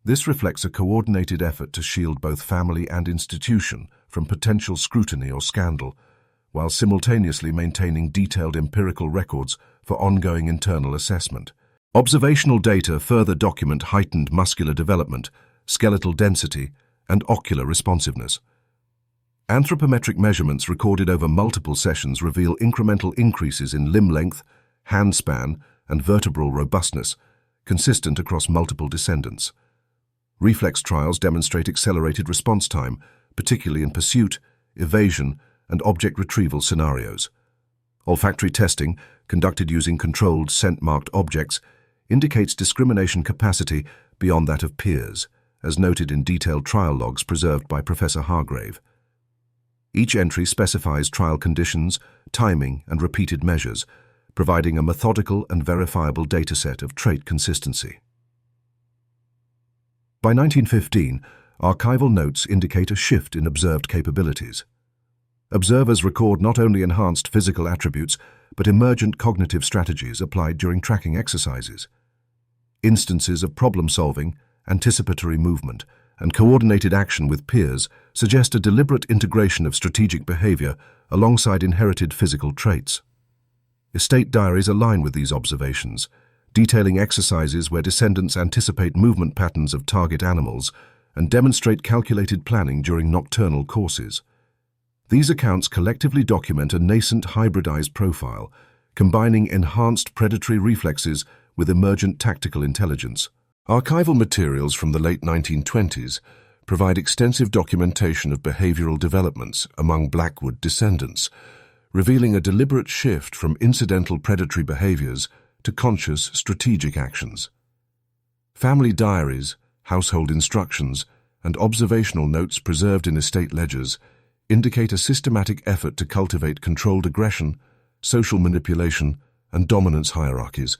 This reflects a coordinated effort to shield both family and institution from potential scrutiny or scandal, while simultaneously maintaining detailed empirical records for ongoing internal assessment. Observational data further document heightened muscular development, skeletal density, and ocular responsiveness. Anthropometric measurements recorded over multiple sessions reveal incremental increases in limb length, hand span, and vertebral robustness, consistent across multiple descendants. Reflex trials demonstrate accelerated response time, particularly in pursuit, evasion, and object retrieval scenarios. Olfactory testing, conducted using controlled scent-marked objects, indicates discrimination capacity beyond that of peers, as noted in detailed trial logs preserved by Professor Hargrave. Each entry specifies trial conditions, timing, and repeated measures, providing a methodical and verifiable dataset of trait consistency. By 1915, archival notes indicate a shift in observed capabilities. Observers record not only enhanced physical attributes, but emergent cognitive strategies applied during tracking exercises. Instances of problem-solving, anticipatory movement, and coordinated action with peers suggest a deliberate integration of strategic behavior alongside inherited physical traits. Estate diaries align with these observations, detailing exercises where descendants anticipate movement patterns of target animals and demonstrate calculated planning during nocturnal courses. These accounts collectively document a nascent hybridized profile, combining enhanced predatory reflexes with emergent tactical intelligence. Archival materials from the late 1920s provide extensive documentation of behavioral developments among Blackwood descendants, revealing a deliberate shift from incidental predatory behaviors to conscious strategic actions. Family diaries, household instructions, and observational notes preserved in estate ledgers indicate a systematic effort to cultivate controlled aggression, social manipulation, and dominance hierarchies,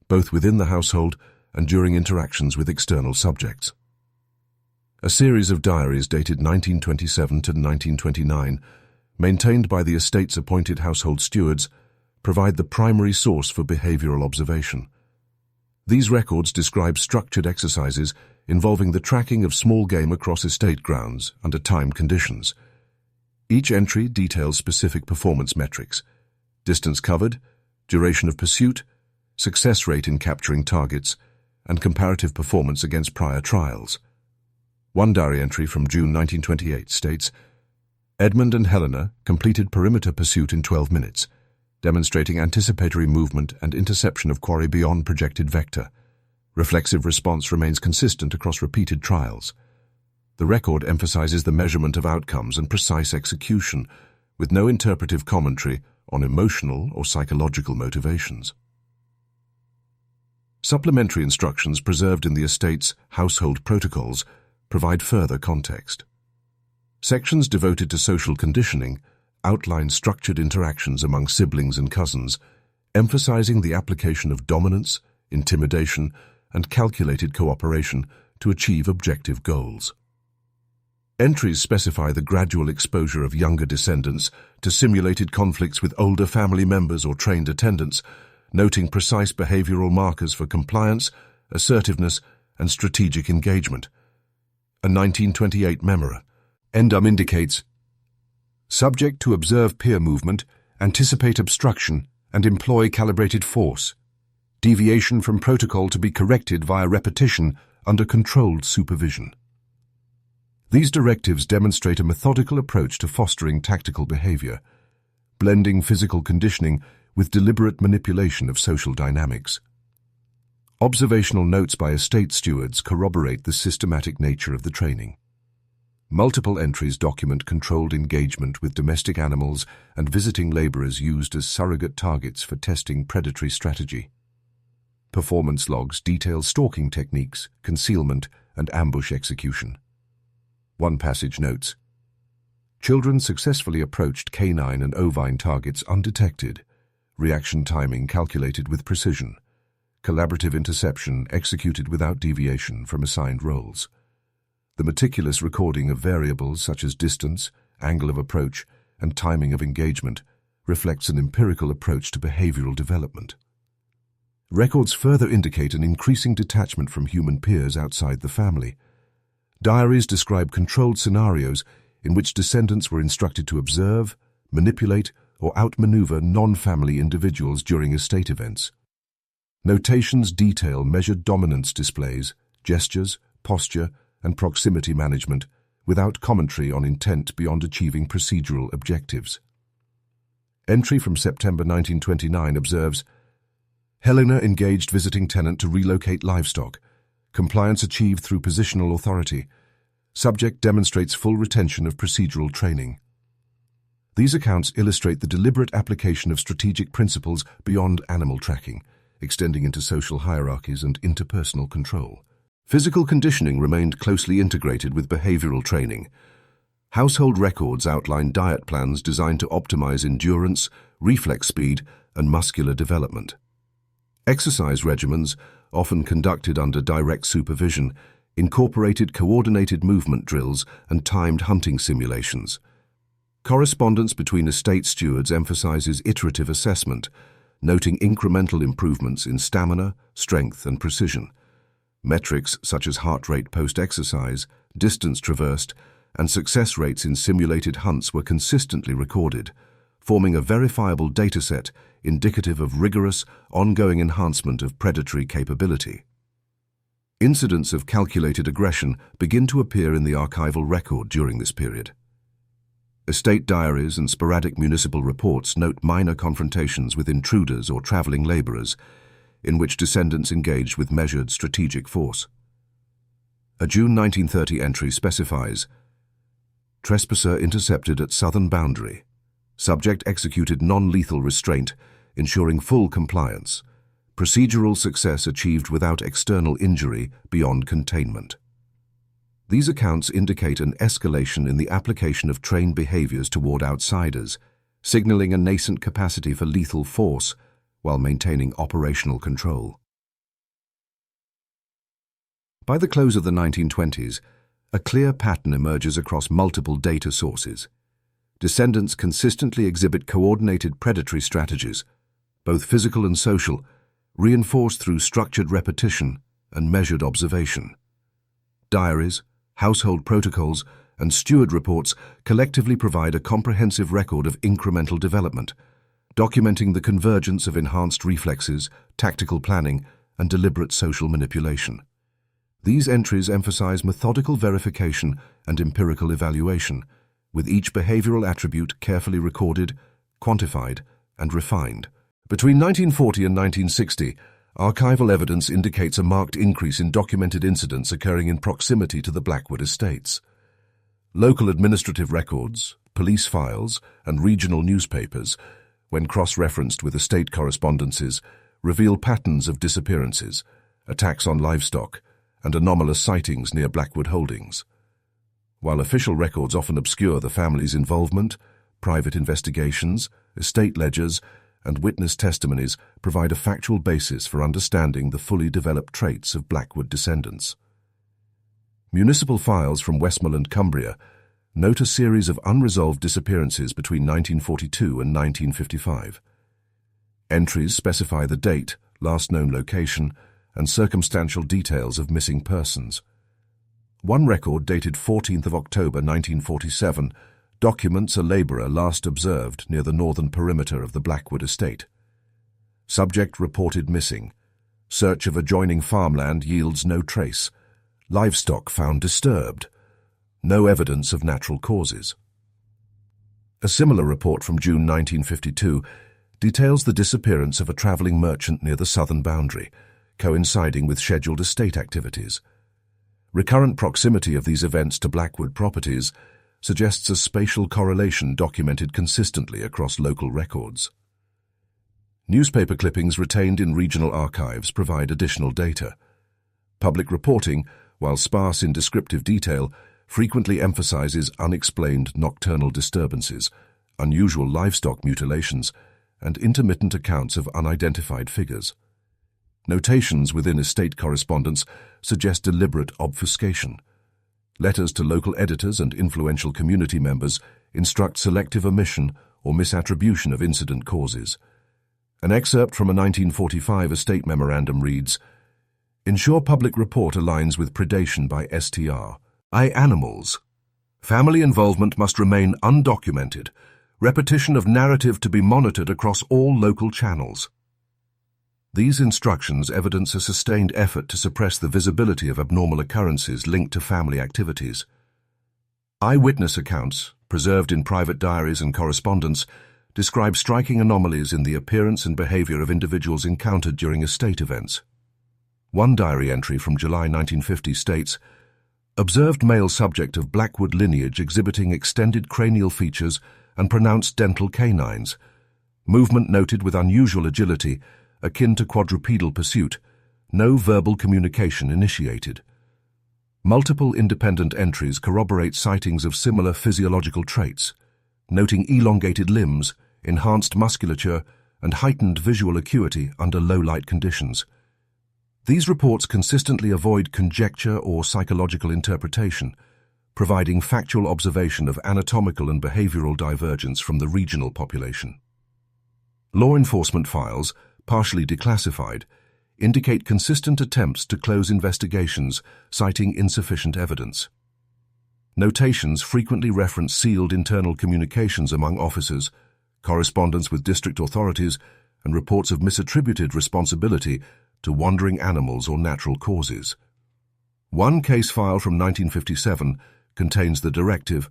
both within the household and during interactions with external subjects. A series of diaries dated 1927 to 1929, maintained by the estate's appointed household stewards, provide the primary source for behavioral observation. These records describe structured exercises involving the tracking of small game across estate grounds under timed conditions. Each entry details specific performance metrics: distance covered, duration of pursuit, success rate in capturing targets, and comparative performance against prior trials. One diary entry from June 1928 states, Edmund and Helena completed perimeter pursuit in 12 minutes, demonstrating anticipatory movement and interception of quarry beyond projected vector. Reflexive response remains consistent across repeated trials. The record emphasizes the measurement of outcomes and precise execution, with no interpretive commentary on emotional or psychological motivations. Supplementary instructions preserved in the estate's household protocols provide further context. Sections devoted to social conditioning outline structured interactions among siblings and cousins, emphasizing the application of dominance, intimidation, and calculated cooperation to achieve objective goals. Entries specify the gradual exposure of younger descendants to simulated conflicts with older family members or trained attendants, noting precise behavioral markers for compliance, assertiveness, and strategic engagement. A 1928 memora. Endum indicates, subject to observe peer movement, anticipate obstruction, and employ calibrated force. Deviation from protocol to be corrected via repetition under controlled supervision. These directives demonstrate a methodical approach to fostering tactical behavior, blending physical conditioning with deliberate manipulation of social dynamics. Observational notes by estate stewards corroborate the systematic nature of the training. Multiple entries document controlled engagement with domestic animals and visiting laborers used as surrogate targets for testing predatory strategy. Performance logs detail stalking techniques, concealment, and ambush execution. One passage notes, children successfully approached canine and ovine targets undetected, reaction timing calculated with precision, collaborative interception executed without deviation from assigned roles. The meticulous recording of variables such as distance, angle of approach, and timing of engagement reflects an empirical approach to behavioral development. Records further indicate an increasing detachment from human peers outside the family. Diaries describe controlled scenarios in which descendants were instructed to observe, manipulate, or outmaneuver non-family individuals during estate events. Notations detail measured dominance displays, gestures, posture, and proximity management, without commentary on intent beyond achieving procedural objectives. Entry from September 1929 observes, Helena engaged visiting tenant to relocate livestock. Compliance achieved through positional authority. Subject demonstrates full retention of procedural training. These accounts illustrate the deliberate application of strategic principles beyond animal tracking, extending into social hierarchies and interpersonal control. Physical conditioning remained closely integrated with behavioral training. Household records outline diet plans designed to optimize endurance, reflex speed, and muscular development. Exercise regimens, often conducted under direct supervision, incorporated coordinated movement drills and timed hunting simulations. Correspondence between estate stewards emphasizes iterative assessment, noting incremental improvements in stamina, strength, and precision. Metrics such as heart rate post-exercise, distance traversed, and success rates in simulated hunts were consistently recorded, forming a verifiable dataset indicative of rigorous, ongoing enhancement of predatory capability. Incidents of calculated aggression begin to appear in the archival record during this period. Estate diaries and sporadic municipal reports note minor confrontations with intruders or traveling laborers, in which descendants engaged with measured strategic force. A June 1930 entry specifies, trespasser intercepted at southern boundary. Subject executed non-lethal restraint, ensuring full compliance. Procedural success achieved without external injury beyond containment. These accounts indicate an escalation in the application of trained behaviors toward outsiders, signaling a nascent capacity for lethal force while maintaining operational control. By the close of the 1920s, a clear pattern emerges across multiple data sources. Descendants consistently exhibit coordinated predatory strategies, both physical and social, reinforced through structured repetition and measured observation. Diaries, household protocols, and steward reports collectively provide a comprehensive record of incremental development, documenting the convergence of enhanced reflexes, tactical planning, and deliberate social manipulation. These entries emphasize methodical verification and empirical evaluation, with each behavioral attribute carefully recorded, quantified, and refined. Between 1940 and 1960, archival evidence indicates a marked increase in documented incidents occurring in proximity to the Blackwood estates. Local administrative records, police files, and regional newspapers, when cross-referenced with estate correspondences, reveal patterns of disappearances, attacks on livestock, and anomalous sightings near Blackwood holdings. While official records often obscure the family's involvement, private investigations, estate ledgers, and witness testimonies provide a factual basis for understanding the fully developed traits of Blackwood descendants. Municipal files from Westmoreland, Cumbria, note a series of unresolved disappearances between 1942 and 1955. Entries specify the date, last known location, and circumstantial details of missing persons. One record dated 14th of October 1947 documents a labourer last observed near the northern perimeter of the Blackwood estate. Subject reported missing. Search of adjoining farmland yields no trace. Livestock found disturbed. No evidence of natural causes. A similar report from June 1952 details the disappearance of a travelling merchant near the southern boundary, coinciding with scheduled estate activities. Recurrent proximity of these events to Blackwood properties suggests a spatial correlation documented consistently across local records. Newspaper clippings retained in regional archives provide additional data. Public reporting, while sparse in descriptive detail, frequently emphasizes unexplained nocturnal disturbances, unusual livestock mutilations, and intermittent accounts of unidentified figures. Notations within estate correspondence suggest deliberate obfuscation. Letters to local editors and influential community members instruct selective omission or misattribution of incident causes. An excerpt from a 1945 estate memorandum reads, "Ensure public report aligns with predation by STR. Animals. Family involvement must remain undocumented. Repetition of narrative to be monitored across all local channels." These instructions evidence a sustained effort to suppress the visibility of abnormal occurrences linked to family activities. Eyewitness accounts, preserved in private diaries and correspondence, describe striking anomalies in the appearance and behavior of individuals encountered during estate events. One diary entry from July 1950 states, "Observed male subject of Blackwood lineage exhibiting extended cranial features and pronounced dental canines. Movement noted with unusual agility, akin to quadrupedal pursuit. No verbal communication initiated." Multiple independent entries corroborate sightings of similar physiological traits, noting elongated limbs, enhanced musculature, and heightened visual acuity under low-light conditions. These reports consistently avoid conjecture or psychological interpretation, providing factual observation of anatomical and behavioral divergence from the regional population. Law enforcement files, partially declassified, indicate consistent attempts to close investigations, citing insufficient evidence. Notations frequently reference sealed internal communications among officers, correspondence with district authorities, and reports of misattributed responsibility to wandering animals or natural causes. One case file from 1957 contains the directive,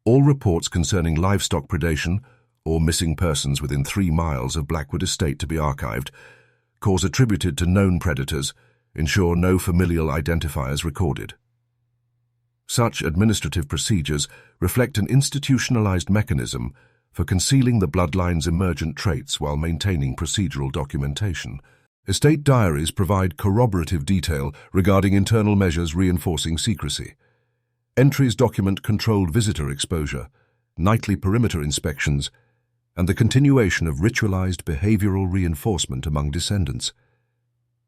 "All reports concerning livestock predation or missing persons within 3 miles of Blackwood estate to be archived, cause attributed to known predators, ensure no familial identifiers recorded." Such administrative procedures reflect an institutionalized mechanism for concealing the bloodline's emergent traits while maintaining procedural documentation. Estate diaries provide corroborative detail regarding internal measures reinforcing secrecy. Entries document controlled visitor exposure, nightly perimeter inspections, and the continuation of ritualized behavioral reinforcement among descendants.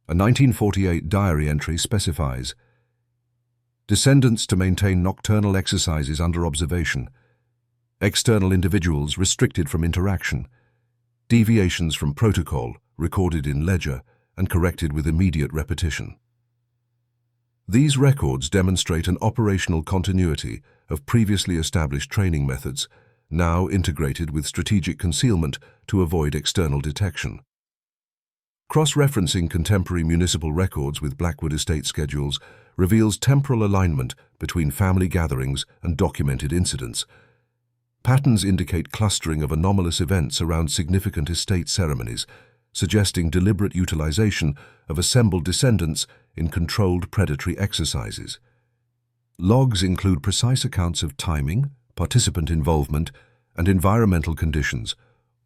A 1948 diary entry specifies, "Descendants to maintain nocturnal exercises under observation. External individuals restricted from interaction. Deviations from protocol recorded in ledger and corrected with immediate repetition." These records demonstrate an operational continuity of previously established training methods, now integrated with strategic concealment to avoid external detection. Cross-referencing contemporary municipal records with Blackwood estate schedules reveals temporal alignment between family gatherings and documented incidents. Patterns indicate clustering of anomalous events around significant estate ceremonies, suggesting deliberate utilization of assembled descendants in controlled predatory exercises. Logs include precise accounts of timing, participant involvement, and environmental conditions,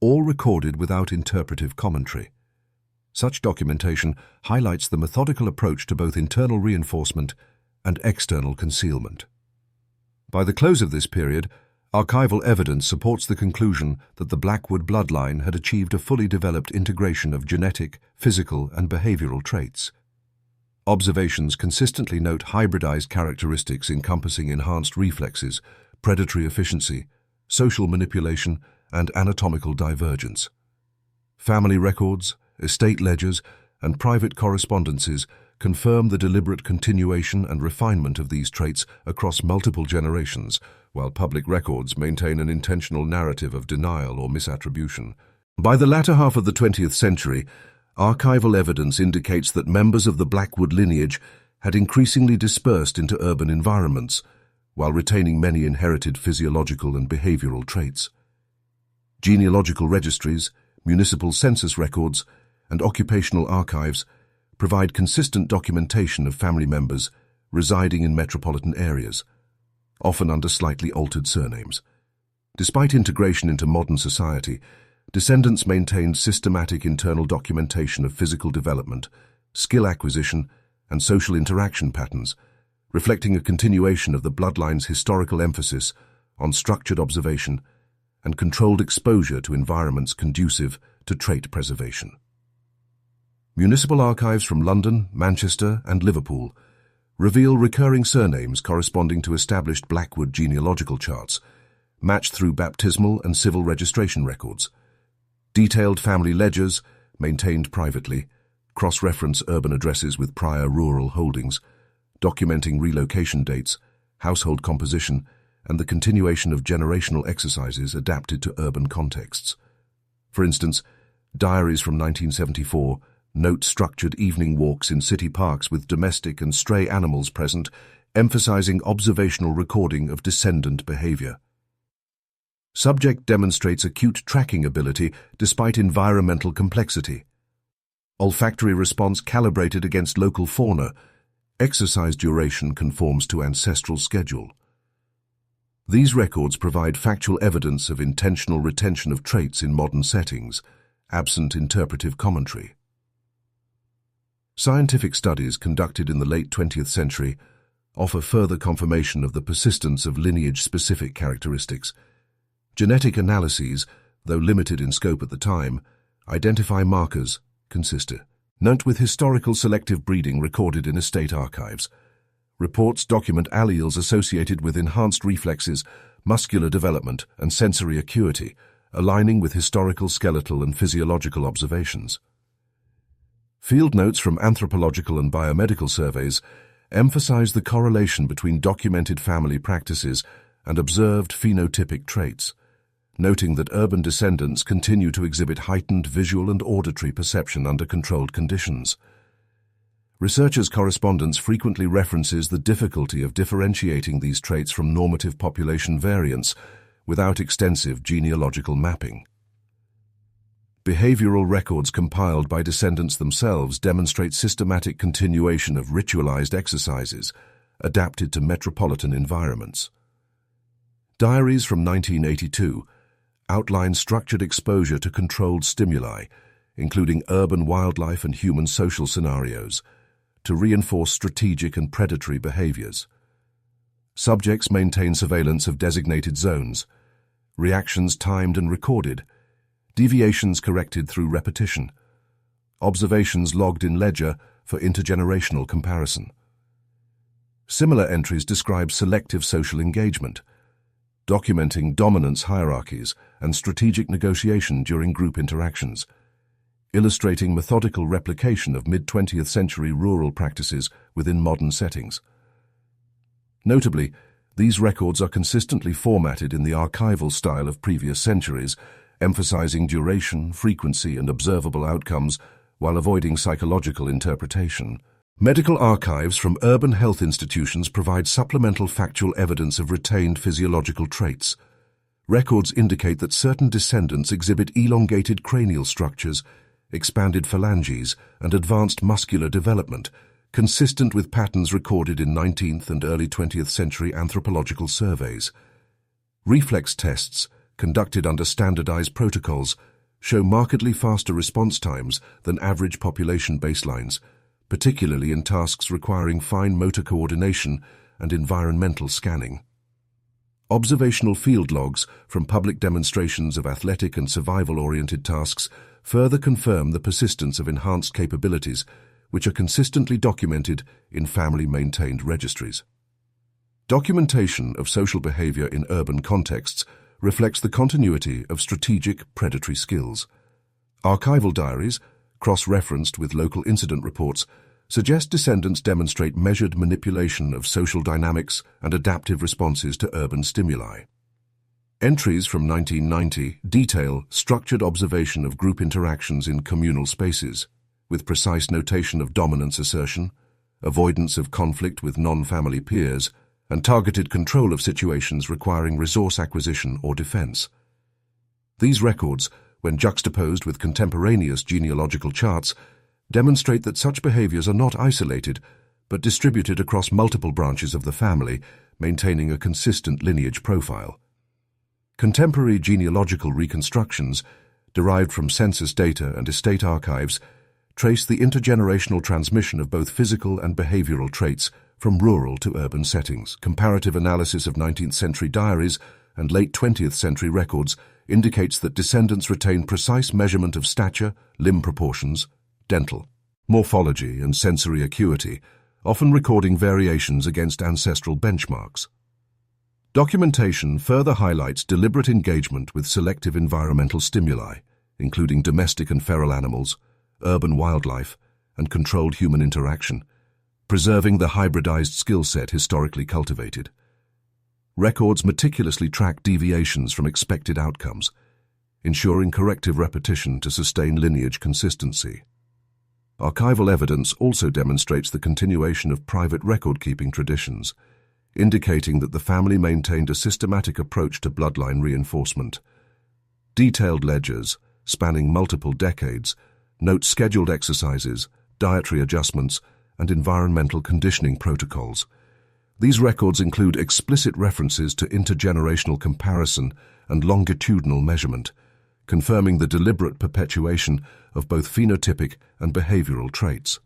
all recorded without interpretive commentary. Such documentation highlights the methodical approach to both internal reinforcement and external concealment. By the close of this period, archival evidence supports the conclusion that the Blackwood bloodline had achieved a fully developed integration of genetic, physical, and behavioral traits. Observations consistently note hybridized characteristics encompassing enhanced reflexes, predatory efficiency, social manipulation, and anatomical divergence. Family records, estate ledgers, and private correspondences confirm the deliberate continuation and refinement of these traits across multiple generations, while public records maintain an intentional narrative of denial or misattribution. By the latter half of the 20th century, archival evidence indicates that members of the Blackwood lineage had increasingly dispersed into urban environments, while retaining many inherited physiological and behavioral traits. Genealogical registries, municipal census records, and occupational archives provide consistent documentation of family members residing in metropolitan areas, often under slightly altered surnames. Despite integration into modern society, descendants maintained systematic internal documentation of physical development, skill acquisition, and social interaction patterns, reflecting a continuation of the bloodline's historical emphasis on structured observation and controlled exposure to environments conducive to trait preservation. Municipal archives from London, Manchester, and Liverpool reveal recurring surnames corresponding to established Blackwood genealogical charts, matched through baptismal and civil registration records. Detailed family ledgers, maintained privately, cross-reference urban addresses with prior rural holdings, documenting relocation dates, household composition, and the continuation of generational exercises adapted to urban contexts. For instance, diaries from 1974 note structured evening walks in city parks with domestic and stray animals present, emphasizing observational recording of descendant behavior. Subject demonstrates acute tracking ability despite environmental complexity. Olfactory response calibrated against local fauna. Exercise duration conforms to ancestral schedule. These records provide factual evidence of intentional retention of traits in modern settings, absent interpretive commentary. Scientific studies conducted in the late 20th century offer further confirmation of the persistence of lineage-specific characteristics. Genetic analyses, though limited in scope at the time, identify markers consistent with historical selective breeding recorded in estate archives. Reports document alleles associated with enhanced reflexes, muscular development, and sensory acuity, aligning with historical skeletal and physiological observations. Field notes from anthropological and biomedical surveys emphasize the correlation between documented family practices and observed phenotypic traits, noting that urban descendants continue to exhibit heightened visual and auditory perception under controlled conditions. Researchers' correspondence frequently references the difficulty of differentiating these traits from normative population variants without extensive genealogical mapping. Behavioral records compiled by descendants themselves demonstrate systematic continuation of ritualized exercises adapted to metropolitan environments. Diaries from 1982 outline structured exposure to controlled stimuli, including urban wildlife and human social scenarios, to reinforce strategic and predatory behaviors. Subjects maintain surveillance of designated zones, reactions timed and recorded, deviations corrected through repetition, observations logged in ledger for intergenerational comparison. Similar entries describe selective social engagement, documenting dominance hierarchies and strategic negotiation during group interactions, illustrating methodical replication of mid-20th century rural practices within modern settings. Notably, These records are consistently formatted in the archival style of previous centuries, emphasizing duration, frequency, and observable outcomes while avoiding psychological interpretation. Medical archives from urban health institutions provide supplemental factual evidence of retained physiological traits. Records indicate that certain descendants exhibit elongated cranial structures, expanded phalanges, and advanced muscular development, consistent with patterns recorded in 19th and early 20th century anthropological surveys. Reflex tests, conducted under standardized protocols, show markedly faster response times than average population baselines, particularly in tasks requiring fine motor coordination and environmental scanning. Observational field logs from public demonstrations of athletic and survival-oriented tasks further confirm the persistence of enhanced capabilities, which are consistently documented in family-maintained registries. Documentation of social behavior in urban contexts reflects the continuity of strategic predatory skills. Archival diaries, cross-referenced with local incident reports, suggest descendants demonstrate measured manipulation of social dynamics and adaptive responses to urban stimuli. Entries from 1990 detail structured observation of group interactions in communal spaces, with precise notation of dominance assertion, avoidance of conflict with non-family peers, and targeted control of situations requiring resource acquisition or defense. These records, when juxtaposed with contemporaneous genealogical charts, demonstrate that such behaviors are not isolated, but distributed across multiple branches of the family, maintaining a consistent lineage profile. Contemporary genealogical reconstructions, derived from census data and estate archives, trace the intergenerational transmission of both physical and behavioral traits from rural to urban settings. Comparative analysis of 19th century diaries and late 20th century records indicates that descendants retain precise measurement of stature, limb proportions, dental, morphology, and sensory acuity, often recording variations against ancestral benchmarks. Documentation further highlights deliberate engagement with selective environmental stimuli, including domestic and feral animals, urban wildlife, and controlled human interaction, preserving the hybridized skill set historically cultivated. Records meticulously track deviations from expected outcomes, ensuring corrective repetition to sustain lineage consistency. Archival evidence also demonstrates the continuation of private record-keeping traditions, indicating that the family maintained a systematic approach to bloodline reinforcement. Detailed ledgers, spanning multiple decades, note scheduled exercises, dietary adjustments, and environmental conditioning protocols. These records include explicit references to intergenerational comparison and longitudinal measurement, confirming the deliberate perpetuation of both phenotypic and behavioral traits.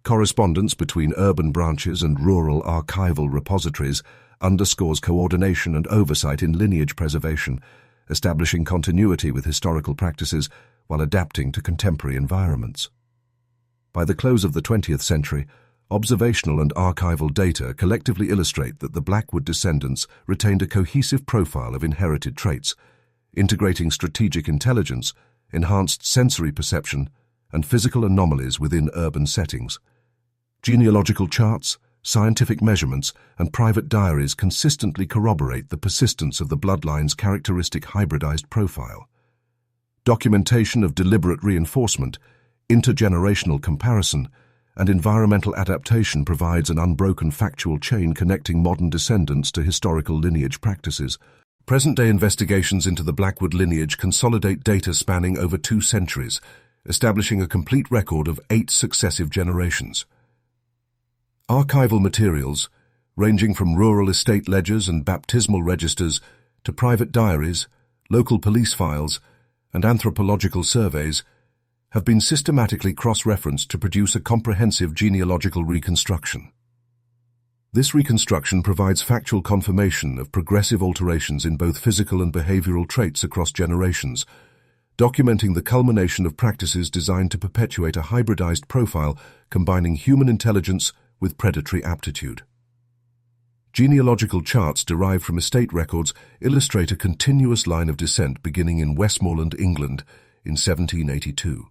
Correspondence between urban branches and rural archival repositories underscores coordination and oversight in lineage preservation, establishing continuity with historical practices while adapting to contemporary environments. By the close of the 20th century, observational and archival data collectively illustrate that the Blackwood descendants retained a cohesive profile of inherited traits, integrating strategic intelligence, enhanced sensory perception, and physical anomalies within urban settings. Genealogical charts, scientific measurements, and private diaries consistently corroborate the persistence of the bloodline's characteristic hybridized profile. Documentation of deliberate reinforcement, intergenerational comparison, and environmental adaptation provides an unbroken factual chain connecting modern descendants to historical lineage practices. Present-day investigations into the Blackwood lineage consolidate data spanning over 2 centuries, establishing a complete record of 8 successive generations. Archival materials, ranging from rural estate ledgers and baptismal registers to private diaries, local police files, and anthropological surveys, have been systematically cross-referenced to produce a comprehensive genealogical reconstruction. This reconstruction provides factual confirmation of progressive alterations in both physical and behavioral traits across generations, documenting the culmination of practices designed to perpetuate a hybridized profile combining human intelligence with predatory aptitude. Genealogical charts derived from estate records illustrate a continuous line of descent beginning in Westmoreland, England, in 1782.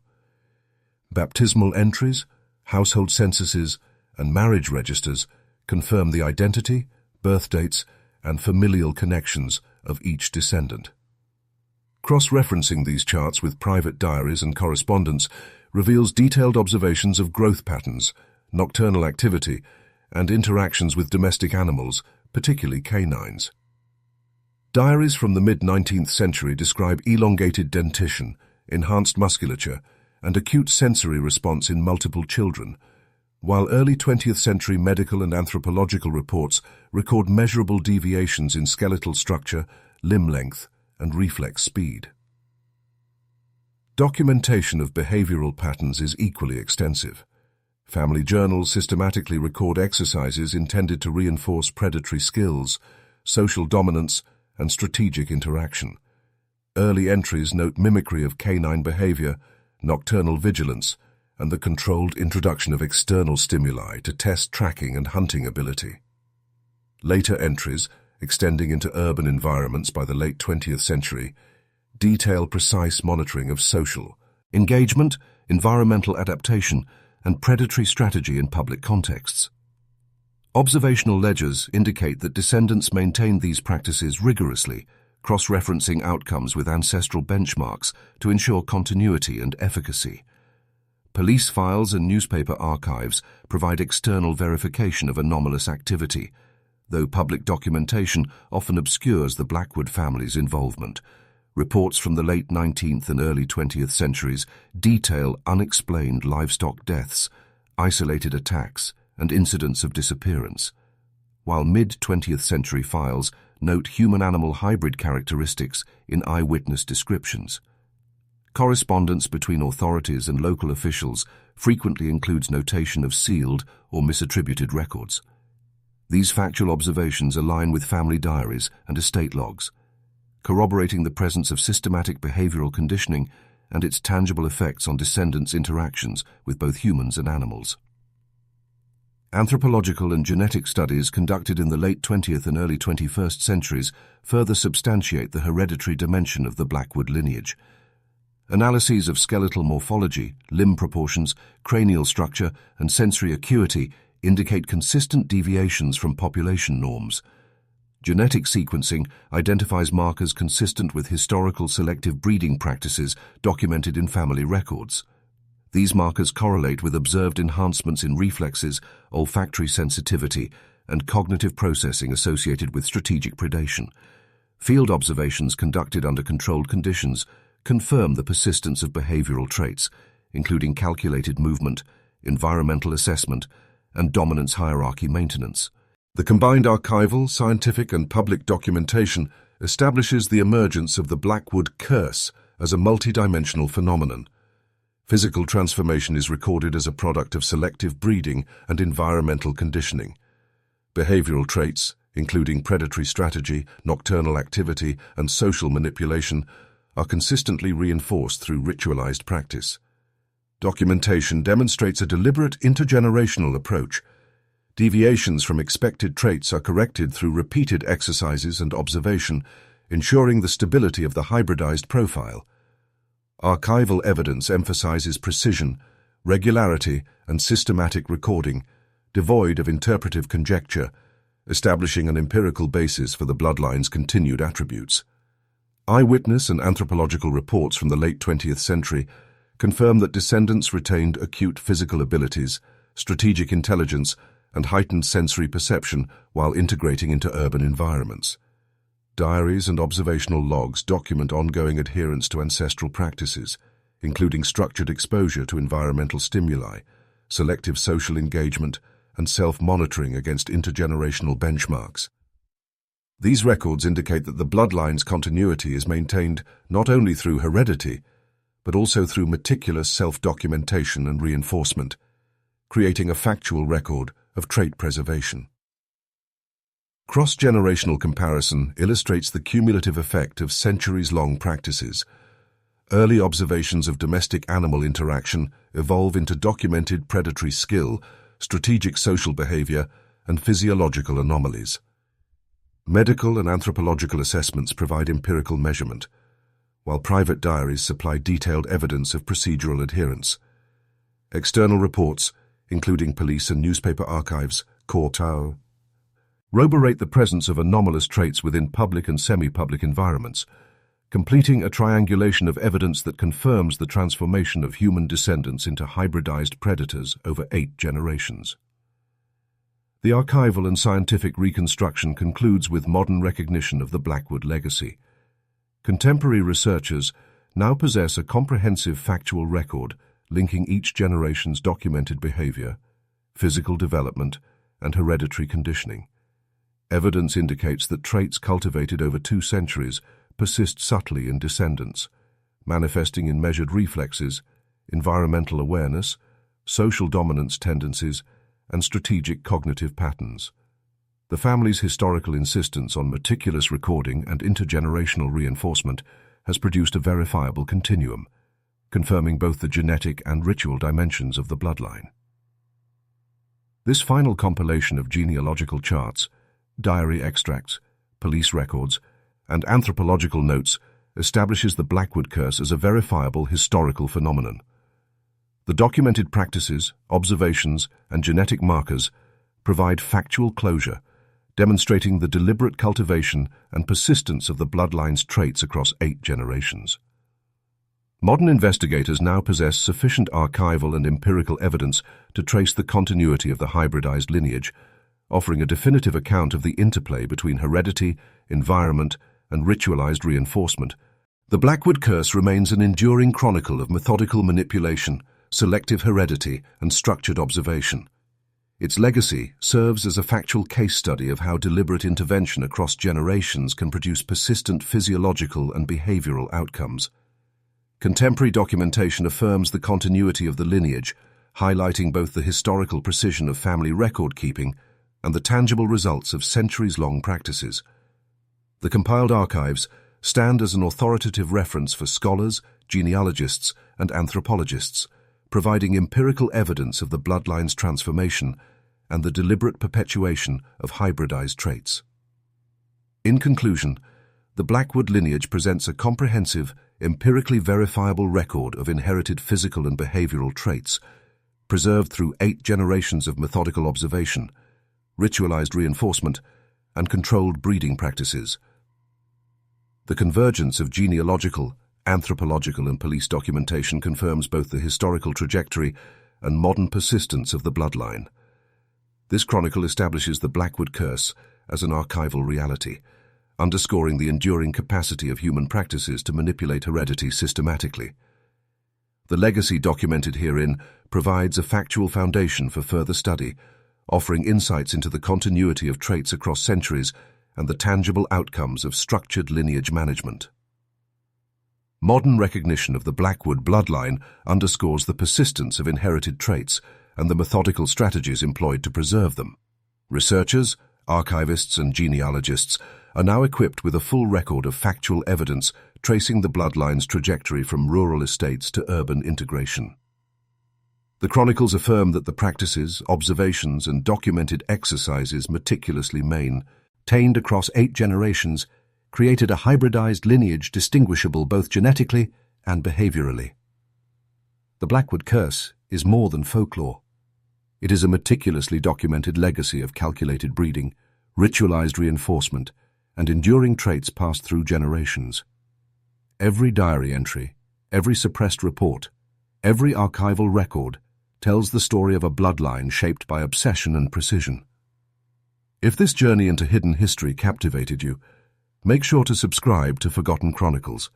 Baptismal entries, household censuses, and marriage registers confirm the identity, birth dates, and familial connections of each descendant. Cross-referencing these charts with private diaries and correspondence reveals detailed observations of growth patterns, nocturnal activity, and interactions with domestic animals, particularly canines. Diaries from the mid-19th century describe elongated dentition, enhanced musculature, and acute sensory response in multiple children, while early 20th century medical and anthropological reports record measurable deviations in skeletal structure, limb length, and reflex speed. Documentation of behavioral patterns is equally extensive. Family journals systematically record exercises intended to reinforce predatory skills, social dominance, and strategic interaction. Early entries note mimicry of canine behavior, nocturnal vigilance, and the controlled introduction of external stimuli to test tracking and hunting ability. Later entries, extending into urban environments by the late 20th century, detail precise monitoring of social engagement, environmental adaptation, and predatory strategy in public contexts. Observational ledgers indicate that descendants maintained these practices rigorously, cross-referencing outcomes with ancestral benchmarks to ensure continuity and efficacy. Police files and newspaper archives provide external verification of anomalous activity, though public documentation often obscures the Blackwood family's involvement. Reports from the late 19th and early 20th centuries detail unexplained livestock deaths, isolated attacks, and incidents of disappearance, while mid-20th century files note human-animal hybrid characteristics in eyewitness descriptions. Correspondence between authorities and local officials frequently includes notation of sealed or misattributed records. These factual observations align with family diaries and estate logs, corroborating the presence of systematic behavioral conditioning and its tangible effects on descendants' interactions with both humans and animals. Anthropological and genetic studies conducted in the late 20th and early 21st centuries further substantiate the hereditary dimension of the Blackwood lineage. Analyses of skeletal morphology, limb proportions, cranial structure, and sensory acuity indicate consistent deviations from population norms. Genetic sequencing identifies markers consistent with historical selective breeding practices documented in family records. These markers correlate with observed enhancements in reflexes, olfactory sensitivity, and cognitive processing associated with strategic predation. Field observations conducted under controlled conditions confirm the persistence of behavioral traits, including calculated movement, environmental assessment, and dominance hierarchy maintenance. The combined archival, scientific, and public documentation establishes the emergence of the Blackwood curse as a multidimensional phenomenon. Physical transformation is recorded as a product of selective breeding and environmental conditioning. Behavioral traits, including predatory strategy, nocturnal activity, and social manipulation, are consistently reinforced through ritualized practice. Documentation demonstrates a deliberate intergenerational approach. Deviations from expected traits are corrected through repeated exercises and observation, ensuring the stability of the hybridized profile. Archival evidence emphasizes precision, regularity, and systematic recording, devoid of interpretive conjecture, establishing an empirical basis for the bloodline's continued attributes. Eyewitness and anthropological reports from the late 20th century confirm that descendants retained acute physical abilities, strategic intelligence, and heightened sensory perception while integrating into urban environments. Diaries and observational logs document ongoing adherence to ancestral practices, including structured exposure to environmental stimuli, selective social engagement, and self-monitoring against intergenerational benchmarks. These records indicate that the bloodline's continuity is maintained not only through heredity, but also through meticulous self-documentation and reinforcement, creating a factual record of trait preservation. Cross-generational comparison illustrates the cumulative effect of centuries-long practices. Early observations of domestic animal interaction evolve into documented predatory skill, strategic social behavior, and physiological anomalies. Medical and anthropological assessments provide empirical measurement, while private diaries supply detailed evidence of procedural adherence. External reports, including police and newspaper archives, Corroborate the presence of anomalous traits within public and semi-public environments, completing a triangulation of evidence that confirms the transformation of human descendants into hybridized predators over 8 generations. The archival and scientific reconstruction concludes with modern recognition of the Blackwood legacy. Contemporary researchers now possess a comprehensive factual record linking each generation's documented behavior, physical development, and hereditary conditioning. Evidence indicates that traits cultivated over 2 centuries persist subtly in descendants, manifesting in measured reflexes, environmental awareness, social dominance tendencies, and strategic cognitive patterns. The family's historical insistence on meticulous recording and intergenerational reinforcement has produced a verifiable continuum, confirming both the genetic and ritual dimensions of the bloodline. This final compilation of genealogical charts, diary extracts, police records, and anthropological notes establishes the Blackwood curse as a verifiable historical phenomenon. The documented practices, observations, and genetic markers provide factual closure, demonstrating the deliberate cultivation and persistence of the bloodline's traits across 8 generations. Modern investigators now possess sufficient archival and empirical evidence to trace the continuity of the hybridized lineage, offering a definitive account of the interplay between heredity, environment, and ritualized reinforcement. The Blackwood curse remains an enduring chronicle of methodical manipulation, selective heredity, and structured observation. Its legacy serves as a factual case study of how deliberate intervention across generations can produce persistent physiological and behavioral outcomes. Contemporary documentation affirms the continuity of the lineage, highlighting both the historical precision of family record-keeping and the tangible results of centuries-long practices. The compiled archives stand as an authoritative reference for scholars, genealogists, and anthropologists, providing empirical evidence of the bloodline's transformation and the deliberate perpetuation of hybridized traits. In conclusion, the Blackwood lineage presents a comprehensive, empirically verifiable record of inherited physical and behavioral traits, preserved through 8 generations of methodical observation, ritualized reinforcement, and controlled breeding practices. The convergence of genealogical, anthropological, and police documentation confirms both the historical trajectory and modern persistence of the bloodline. This chronicle establishes the Blackwood curse as an archival reality, underscoring the enduring capacity of human practices to manipulate heredity systematically. The legacy documented herein provides a factual foundation for further study, offering insights into the continuity of traits across centuries and the tangible outcomes of structured lineage management. Modern recognition of the Blackwood bloodline underscores the persistence of inherited traits and the methodical strategies employed to preserve them. Researchers, archivists, and genealogists are now equipped with a full record of factual evidence tracing the bloodline's trajectory from rural estates to urban integration. The chronicles affirm that the practices, observations, and documented exercises meticulously maintained across 8 generations created a hybridized lineage distinguishable both genetically and behaviorally. The Blackwood curse is more than folklore. It is a meticulously documented legacy of calculated breeding, ritualized reinforcement, and enduring traits passed through generations. Every diary entry, every suppressed report, every archival record tells the story of a bloodline shaped by obsession and precision. If this journey into hidden history captivated you, make sure to subscribe to Forgotten Chronicles.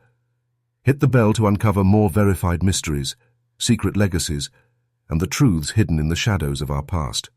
Hit the bell to uncover more verified mysteries, secret legacies, and the truths hidden in the shadows of our past.